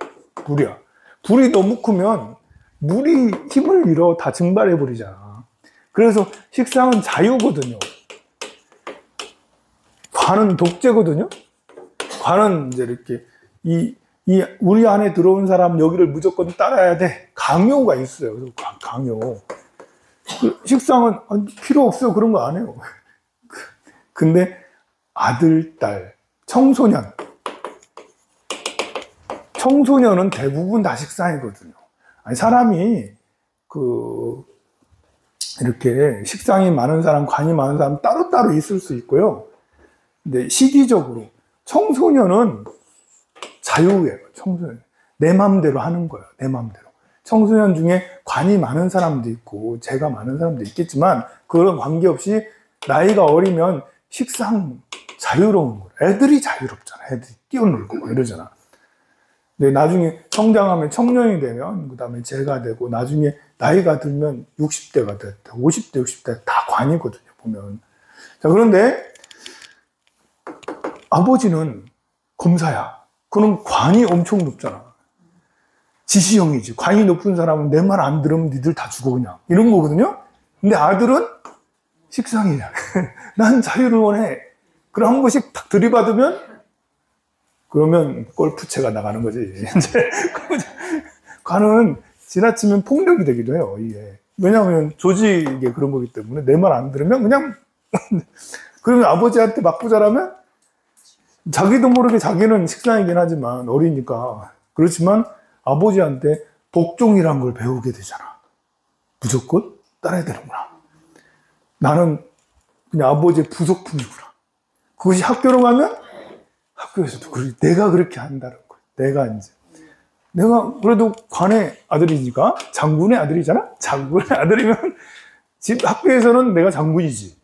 불이 너무 크면 물이 힘을 잃어 다 증발해 버리잖아. 그래서 식상은 자유거든요. 관은 독재거든요. 관은 이제 이렇게 우리 안에 들어온 사람 여기를 무조건 따라야 돼. 강요가 있어요. 그래서 강요. 식상은 필요 없어요. 그런 거 안 해요. 근데 아들, 딸, 청소년은 대부분 다 식상이거든요. 아니, 사람이 이렇게 식상이 많은 사람, 관이 많은 사람 따로따로 있을 수 있고요. 근데 시기적으로 청소년은 자유예요. 청소년. 내 마음대로 하는 거예요. 내 마음대로. 청소년 중에 관이 많은 사람도 있고 재가 많은 사람도 있겠지만 그런 관계없이 나이가 어리면 식상 자유로운 거예요. 애들이 자유롭잖아. 애들이 뛰어놀고 막 이러잖아. 근데 나중에 성장하면 청년이 되면 그 다음에 재가 되고 나중에 나이가 들면 60대가 됐다. 50대, 60대 다 관이거든요. 보면. 자, 그런데 아버지는 검사야. 그럼 관이 엄청 높잖아. 지시형이지. 관이 높은 사람은 내 말 안 들으면 니들 다 죽어 그냥. 이런 거거든요. 근데 아들은 식상이야. 난 자유를 원해. 그럼 한 번씩 딱 들이받으면 그러면 골프채가 나가는 거지. 이제 관은 지나치면 폭력이 되기도 해요. 이게. 왜냐하면 조직이 그런 거기 때문에 내 말 안 들으면 그냥 그러면 아버지한테 맞고 자라면 자기도 모르게 자기는 식상이긴 하지만 어리니까 그렇지만 아버지한테 복종이란 걸 배우게 되잖아. 무조건 따라야 되는구나. 나는 그냥 아버지의 부속품이구나. 그것이 학교로 가면 학교에서도 내가 그렇게 한다는 거야. 내가 그래도 관의 아들이니까 장군의 아들이잖아. 장군의 아들이면 학교에서는 내가 장군이지.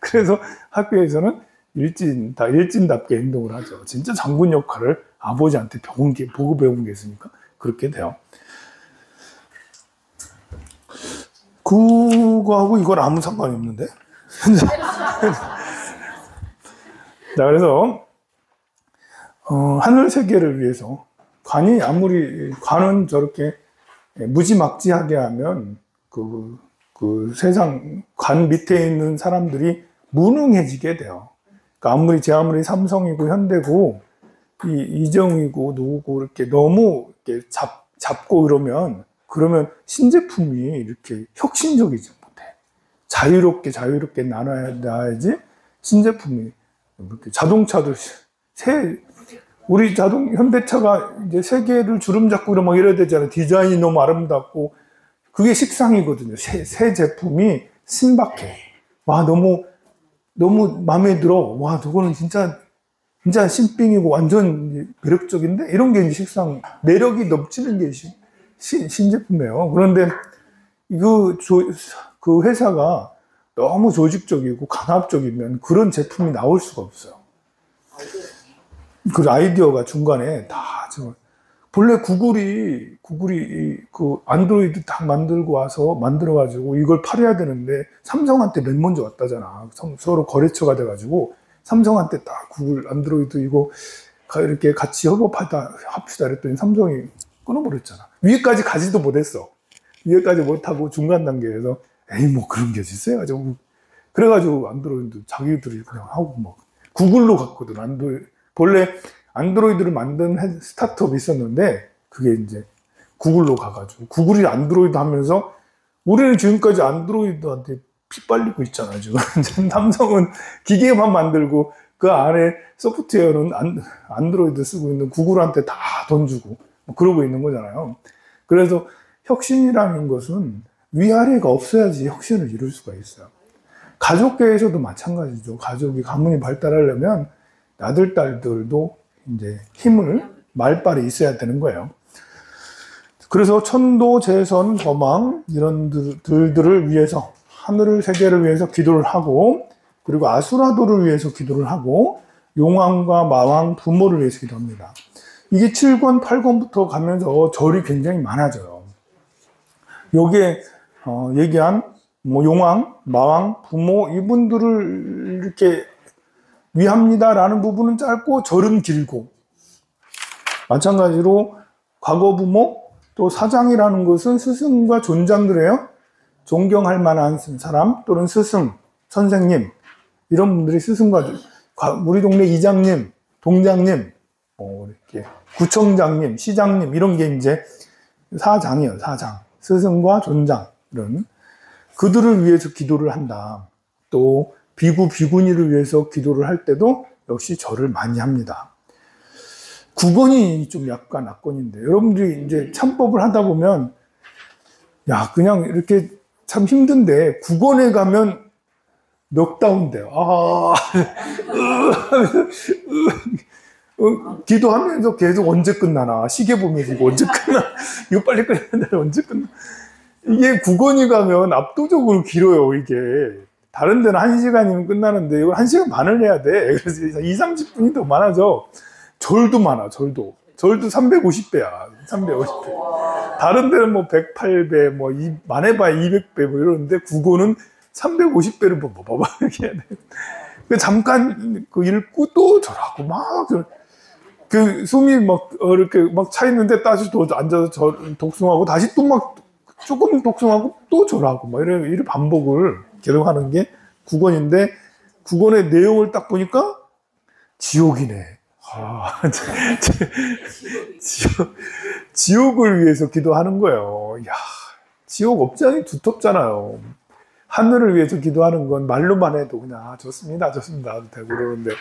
그래서 학교에서는 일진답게 행동을 하죠. 진짜 장군 역할을 아버지한테 보고 배운 게 있으니까 그렇게 돼요. 그거하고 이건 아무 상관이 없는데. 자, 그래서 하늘 세계를 위해서 관은 저렇게 무지막지하게 하면 그 세상 관 밑에 있는 사람들이 무능해지게 돼요. 그러니까 아무리 삼성이고 현대고 이정이고 누구고 이렇게 너무 이렇게 잡고 그러면 신제품이 이렇게 혁신적이지 못해. 자유롭게 나눠야지 신제품이 이렇게 자동차도 우리 현대차가 이제 세계를 주름잡고 막 이래야 되잖아요. 디자인이 너무 아름답고 그게 식상이거든요. 새 제품이 신박해. 와, 너무 마음에 들어. 와, 저거는 진짜 신빙이고 완전 매력적인데? 이런 게 이제 매력이 넘치는 게 신제품이에요. 그런데 그 회사가 너무 조직적이고 강압적이면 그런 제품이 나올 수가 없어요. 그 아이디어가 중간에 다 본래 구글이 그 안드로이드 딱 만들고 와서 만들어가지고 이걸 팔아야 되는데 삼성한테 맨 먼저 왔다잖아. 서로 거래처가 돼가지고 삼성한테 딱 구글 안드로이드 이거 이렇게 같이 합시다 그랬더니 삼성이 끊어버렸잖아. 위에까지 가지도 못했어. 위에까지 못하고 중간 단계에서 에이 뭐 그런 게 있어요. 그래가지고 안드로이드 자기들이 그냥 하고 막 구글로 갔거든. 본래 안드로이드를 만든 스타트업이 있었는데 그게 이제 구글로 가가지고 구글이 안드로이드 하면서 우리는 지금까지 안드로이드한테 피 빨리고 있잖아. 지금 삼성은 기계만 만들고 그 안에 소프트웨어는 안드로이드 쓰고 있는 구글한테 다 돈 주고 그러고 있는 거잖아요. 그래서 혁신이라는 것은 위아래가 없어야지 혁신을 이룰 수가 있어요. 가족계에서도 마찬가지죠. 가족이 가문이 발달하려면 아들, 딸들도 이제 힘을, 말빨이 있어야 되는 거예요. 그래서 천도, 재선, 거망, 이런 들들을 위해서, 하늘을, 세계를 위해서 기도를 하고, 그리고 아수라도를 위해서 기도를 하고, 용왕과 마왕, 부모를 위해서 기도합니다. 이게 7권, 8권부터 가면서 절이 굉장히 많아져요. 여기에, 얘기한, 용왕, 마왕, 부모, 이분들을 이렇게 위합니다라는 부분은 짧고 절은 길고, 마찬가지로 과거 부모 또 사장이라는 것은 스승과 존장들이에요. 존경할 만한 사람 또는 스승, 선생님 이런 분들이 스승과 우리 동네 이장님, 동장님, 이렇게 구청장님, 시장님 이런 게 이제 사장이에요. 사장, 스승과 존장 이런 그들을 위해서 기도를 한다. 또 비구, 비구니를 위해서 기도를 할 때도 역시 절을 많이 합니다. 9권이 좀 약간 악권인데, 여러분들이 이제 참법을 하다 보면, 야, 그냥 이렇게 참 힘든데, 9권에 가면 넉다운 돼요. 기도하면서 계속 언제 끝나나, 시계 보면서 이거 언제 끝나, 이거 빨리 끝내야 되는데 언제 끝나. 이게 9권이 가면 압도적으로 길어요, 이게. 다른 데는 1시간이면 끝나는데 이걸 1시간 반을 해야 돼. 그래서 2, 30분이 더 많아져. 절도 많아, 절도 350배야. 350배. 다른 데는 뭐 108배, 뭐 많이 봐야 200배 뭐 이러는데 국어는 350배를 봐봐 이렇게 해야 돼. 잠깐 그 읽고 또 절하고 막 그 숨이 막 이렇게 막 차 있는데 다시 또 앉아서 독송하고 다시 또 막 조금 독송하고 또 절하고 막 이런 반복을 계속 하는 게 9권인데 9권의 내용을 딱 보니까 지옥이네. 지옥을 위해서 기도하는 거예요. 야, 지옥 업장이 두텁잖아요. 하늘을 위해서 기도하는 건 말로만 해도 그냥 좋습니다, 좋습니다 하도 되고 그러는데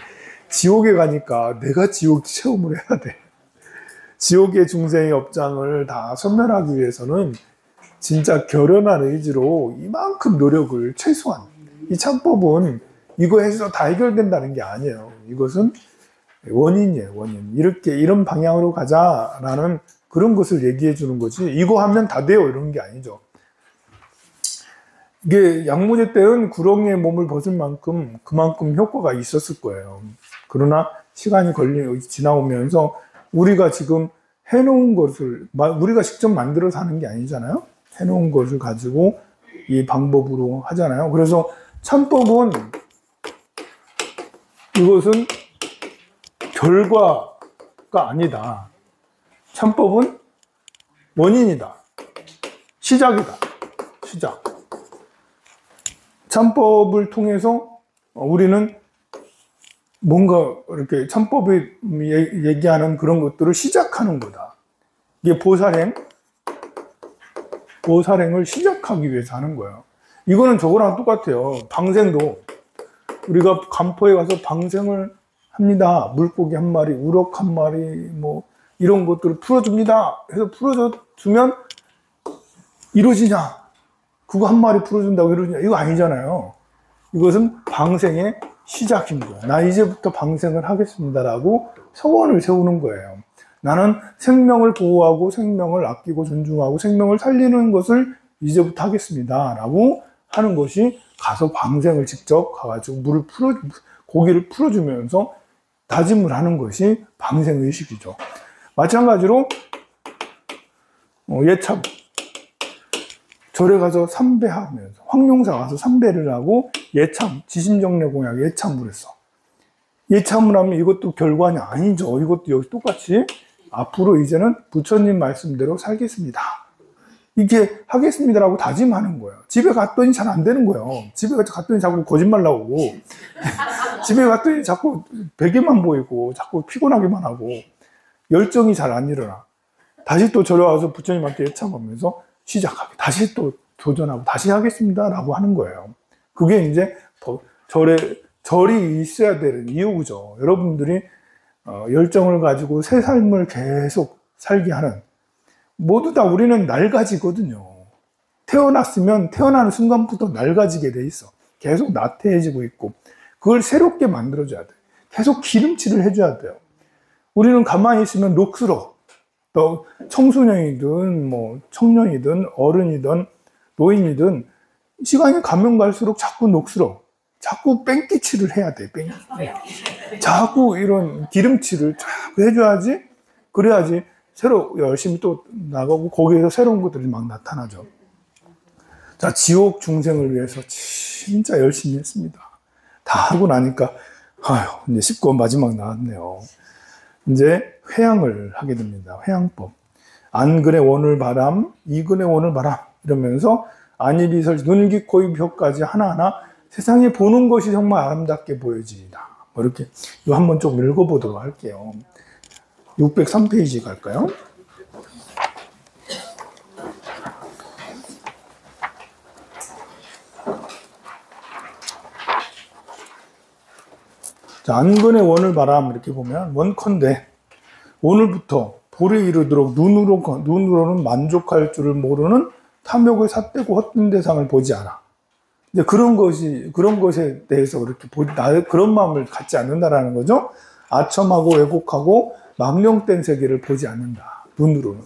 지옥에 가니까 내가 지옥 체험을 해야 돼. 지옥의 중생의 업장을 다 소멸하기 위해서는 진짜 결연한 의지로 이만큼 노력을 최소한 이 참법은 이거 해서 다 해결된다는 게 아니에요. 이것은 원인이에요, 원인. 이런 방향으로 가자라는 그런 것을 얘기해 주는 거지, 이거 하면 다 돼요, 이런 게 아니죠. 이게 양무제 때는 구렁이의 몸을 벗을 만큼 그만큼 효과가 있었을 거예요. 그러나 시간이 지나오면서 우리가 지금 해놓은 것을, 우리가 직접 만들어서 하는 게 아니잖아요. 해놓은 것을 가지고 이 방법으로 하잖아요. 그래서 참법은 이것은 결과가 아니다. 참법은 원인이다. 시작이다. 시작. 참법을 통해서 우리는 뭔가 이렇게 참법이 얘기하는 그런 것들을 시작하는 거다. 이게 보살행을 시작하기 위해서 하는 거예요. 이거는 저거랑 똑같아요. 방생도 우리가 간포에 가서 방생을 합니다. 물고기 한 마리, 우럭 한 마리, 뭐 이런 것들을 풀어줍니다. 해서 풀어주면 이루어지냐? 그거 한 마리 풀어준다고 이루어지냐? 이거 아니잖아요. 이것은 방생의 시작인 거예요. 나 이제부터 방생을 하겠습니다라고 서원을 세우는 거예요. 나는 생명을 보호하고 생명을 아끼고 존중하고 생명을 살리는 것을 이제부터 하겠습니다라고 하는 것이, 가서 방생을 직접 가가지고 고기를 풀어주면서 다짐을 하는 것이 방생의식이죠. 마찬가지로 예참. 절에 가서 삼배하면서, 황룡사 가서 삼배를 하고 예참, 지심정례 공약 예참을 했어. 예참을 하면 이것도 결관이 아니죠. 이것도 여기 똑같이 앞으로 이제는 부처님 말씀대로 살겠습니다. 이렇게 하겠습니다라고 다짐하는 거예요. 집에 갔더니 잘 안 되는 거예요. 집에 갔더니 자꾸 거짓말 나오고, 집에 갔더니 자꾸 베개만 보이고, 자꾸 피곤하기만 하고, 열정이 잘 안 일어나. 다시 또 절에 와서 부처님한테 예참하면서 시작하게. 다시 또 도전하고, 다시 하겠습니다라고 하는 거예요. 그게 이제 절이 있어야 되는 이유죠. 여러분들이 열정을 가지고 새 삶을 계속 살게 하는, 모두 다 우리는 낡아지거든요. 태어났으면 태어나는 순간부터 낡아지게 돼 있어. 계속 나태해지고 있고, 그걸 새롭게 만들어줘야 돼. 계속 기름칠을 해줘야 돼요. 우리는 가만히 있으면 녹슬어. 또 청소년이든 뭐 청년이든 어른이든 노인이든 시간이 가면 갈수록 자꾸 녹슬어. 자꾸 뺑기칠을 해야 돼. 자꾸 이런 기름칠을 자꾸 해줘야지. 그래야지 새로 열심히 또 나가고 거기에서 새로운 것들이 막 나타나죠. 자, 지옥 중생을 위해서 진짜 열심히 했습니다. 다 하고 나니까 아휴, 이제 10권 마지막 나왔네요. 이제 회양을 하게 됩니다. 회양법. 안근의 원을 바람, 이근의 원을 바람 이러면서 안입이설, 눈기, 코입, 혀까지 하나하나 세상에 보는 것이 정말 아름답게 보여지리라. 뭐 이렇게 이거 한번 좀 읽어보도록 할게요. 603페이지 갈까요? 자, 안근의 원을 바람 이렇게 보면 원컨대 오늘부터 볼에 이르도록 눈으로는 만족할 줄을 모르는 탐욕을 삿대고 헛된 대상을 보지 않아. 이제 그런 것에 대해서 그렇게 그런 마음을 갖지 않는다라는 거죠. 아첨하고 왜곡하고 망령된 세계를 보지 않는다. 눈으로는.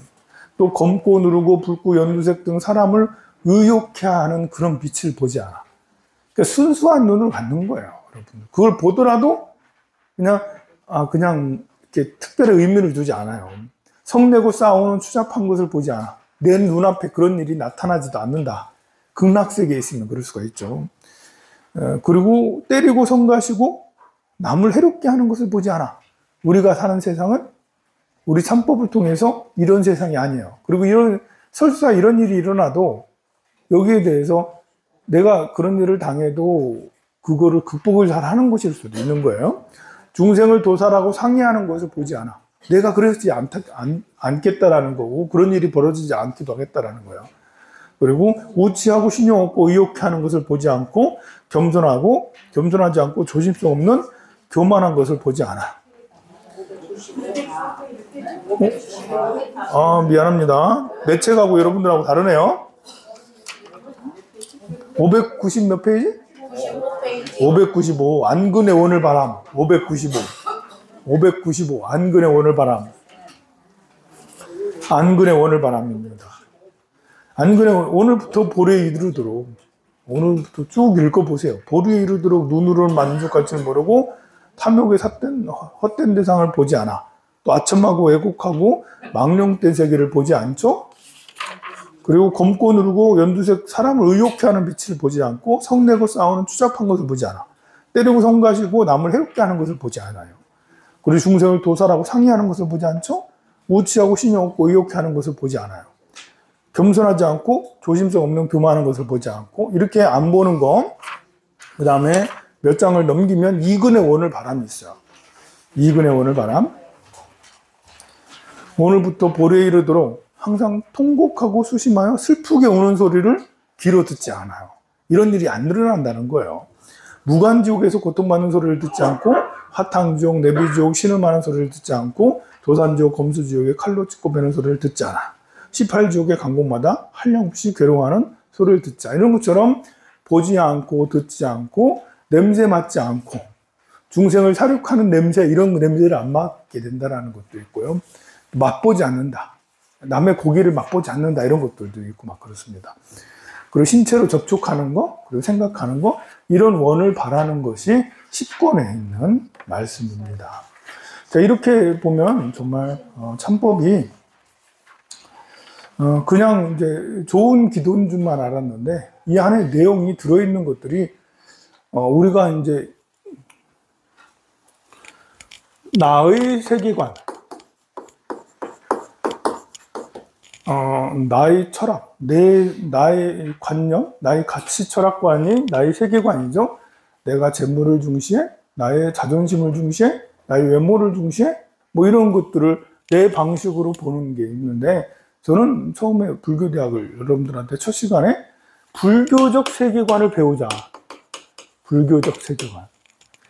또 검고 누르고 붉고 연두색 등 사람을 의욕해 하는 그런 빛을 보지 않아. 그러니까 순수한 눈을 갖는 거예요, 여러분. 그걸 보더라도 그냥 이렇게 특별한 의미를 두지 않아요. 성내고 싸우는 추잡한 것을 보지 않아. 내 눈앞에 그런 일이 나타나지도 않는다. 극락세계에 있으면 그럴 수가 있죠. 그리고 때리고 성가시고 남을 해롭게 하는 것을 보지 않아. 우리가 사는 세상은 우리 참법을 통해서 이런 세상이 아니에요. 그리고 설사 이런 일이 일어나도 여기에 대해서 내가 그런 일을 당해도 그거를 극복을 잘 하는 것일 수도 있는 거예요. 중생을 도살하고 상해하는 것을 보지 않아. 내가 그러지 않겠다라는 거고 그런 일이 벌어지지 않기도 하겠다라는 거예요. 그리고 우치하고 신용 없고 의욕해 하는 것을 보지 않고 겸손하지 않고 조심성 없는 교만한 것을 보지 않아. 미안합니다. 매체가고 여러분들하고 다르네요. 590 몇 페이지? 595 안근의 원을 바람. 595 안근의 원을 바람. 안근의 원을 바람입니다. 안근의 오늘부터 볼에 이르도록 오늘부터 쭉 읽어보세요. 볼에 이르도록 눈으로는 만족할 줄 모르고 탐욕에 헛된 대상을 보지 않아. 또 아첨하고 왜곡하고 망령된 세계를 보지 않죠. 그리고 검고 누르고 연두색 사람을 의욕해 하는 빛을 보지 않고 성내고 싸우는 추잡한 것을 보지 않아. 때리고 성가시고 남을 해롭게 하는 것을 보지 않아요. 그리고 중생을 도살하고 상해하는 것을 보지 않죠. 우치하고 신용 없고 의욕해 하는 것을 보지 않아요. 겸손하지 않고 조심성 없는 교만한 것을 보지 않고 이렇게 안 보는 거. 그 다음에 몇 장을 넘기면 이근의 원을 바람이 있어요. 이근의 원을 바람. 오늘부터 볼에 이르도록 항상 통곡하고 수심하여 슬프게 우는 소리를 귀로 듣지 않아요. 이런 일이 안 일어난다는 거예요. 무간지옥에서 고통받는 소리를 듣지 않고 화탕지옥, 내비지옥, 신음하는 소리를 듣지 않고 도산지옥, 검수지옥에 칼로 찢고 베는 소리를 듣지 않아. 18지옥의 강곡마다 한량없이 괴로워하는 소리를 듣자. 이런 것처럼 보지 않고 듣지 않고 냄새 맡지 않고 중생을 사륙하는 냄새, 이런 냄새를 안 맡게 된다는 것도 있고요. 맛보지 않는다. 남의 고기를 맛보지 않는다. 이런 것들도 있고 막 그렇습니다. 그리고 신체로 접촉하는 거, 그리고 생각하는 거, 이런 원을 바라는 것이 10권에 있는 말씀입니다. 자, 이렇게 보면 정말 참법이 그냥 이제 좋은 기도인 줄만 알았는데 이 안에 내용이 들어있는 것들이 우리가 이제 나의 세계관, 나의 철학, 나의 관념, 나의 가치 철학관이 나의 세계관이죠. 내가 재물을 중시해, 나의 자존심을 중시해, 나의 외모를 중시해, 뭐 이런 것들을 내 방식으로 보는 게 있는데, 저는 처음에 불교대학을 여러분들한테 첫 시간에 불교적 세계관을 배우자. 불교적 세계관.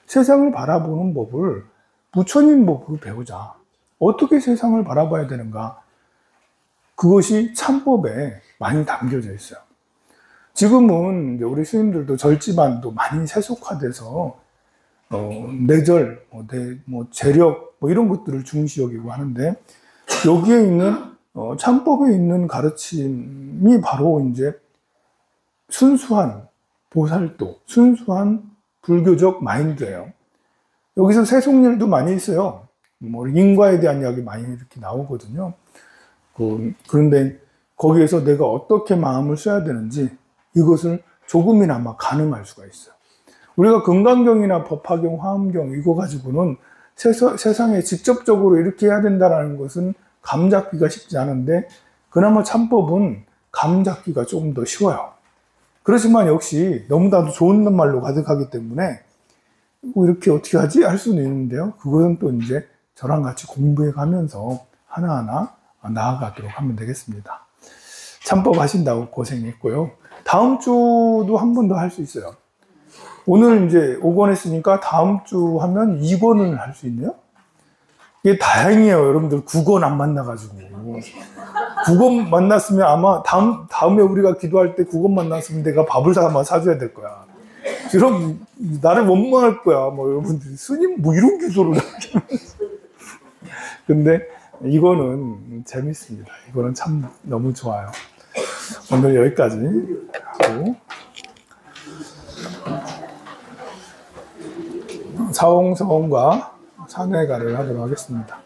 세상을 바라보는 법을 부처님 법으로 배우자. 어떻게 세상을 바라봐야 되는가? 그것이 참법에 많이 담겨져 있어요. 지금은 이제 우리 스님들도 절지반도 많이 세속화돼서 내절, 재력, 이런 것들을 중시 여기고 하는데, 여기에 있는 참법에 있는 가르침이 바로 이제 순수한 보살도, 순수한 불교적 마인드예요. 여기서 세속일도 많이 있어요. 인과에 대한 이야기 많이 이렇게 나오거든요. 그런데 거기에서 내가 어떻게 마음을 써야 되는지 이것을 조금이나마 가늠할 수가 있어요. 우리가 금강경이나 법화경, 화엄경 이거 가지고는 세상에 직접적으로 이렇게 해야 된다는 것은 감 잡기가 쉽지 않은데, 그나마 참법은 감 잡기가 조금 더 쉬워요. 그렇지만 역시 너무나도 좋은 말로 가득하기 때문에 이렇게 어떻게 하지? 할 수는 있는데요. 그것은 또 이제 저랑 같이 공부해 가면서 하나하나 나아가도록 하면 되겠습니다. 참법 하신다고 고생했고요. 다음 주도 한 번 더 할 수 있어요. 오늘 이제 5권 했으니까 다음 주 하면 2권을 할 수 있네요. 이게 다행이에요. 여러분들 9권 안 만나가지고. 9권 만났으면 아마 다음에 우리가 기도할 때 9권 만났으면 내가 밥을 아마 사줘야 될 거야. 그럼 나를 원망할 거야. 여러분들이 스님 이런 기도를 하게. 근데 이거는 재밌습니다. 이거는 참 너무 좋아요. 오늘 여기까지 하고 사홍서원과 산회가를 하도록 하겠습니다.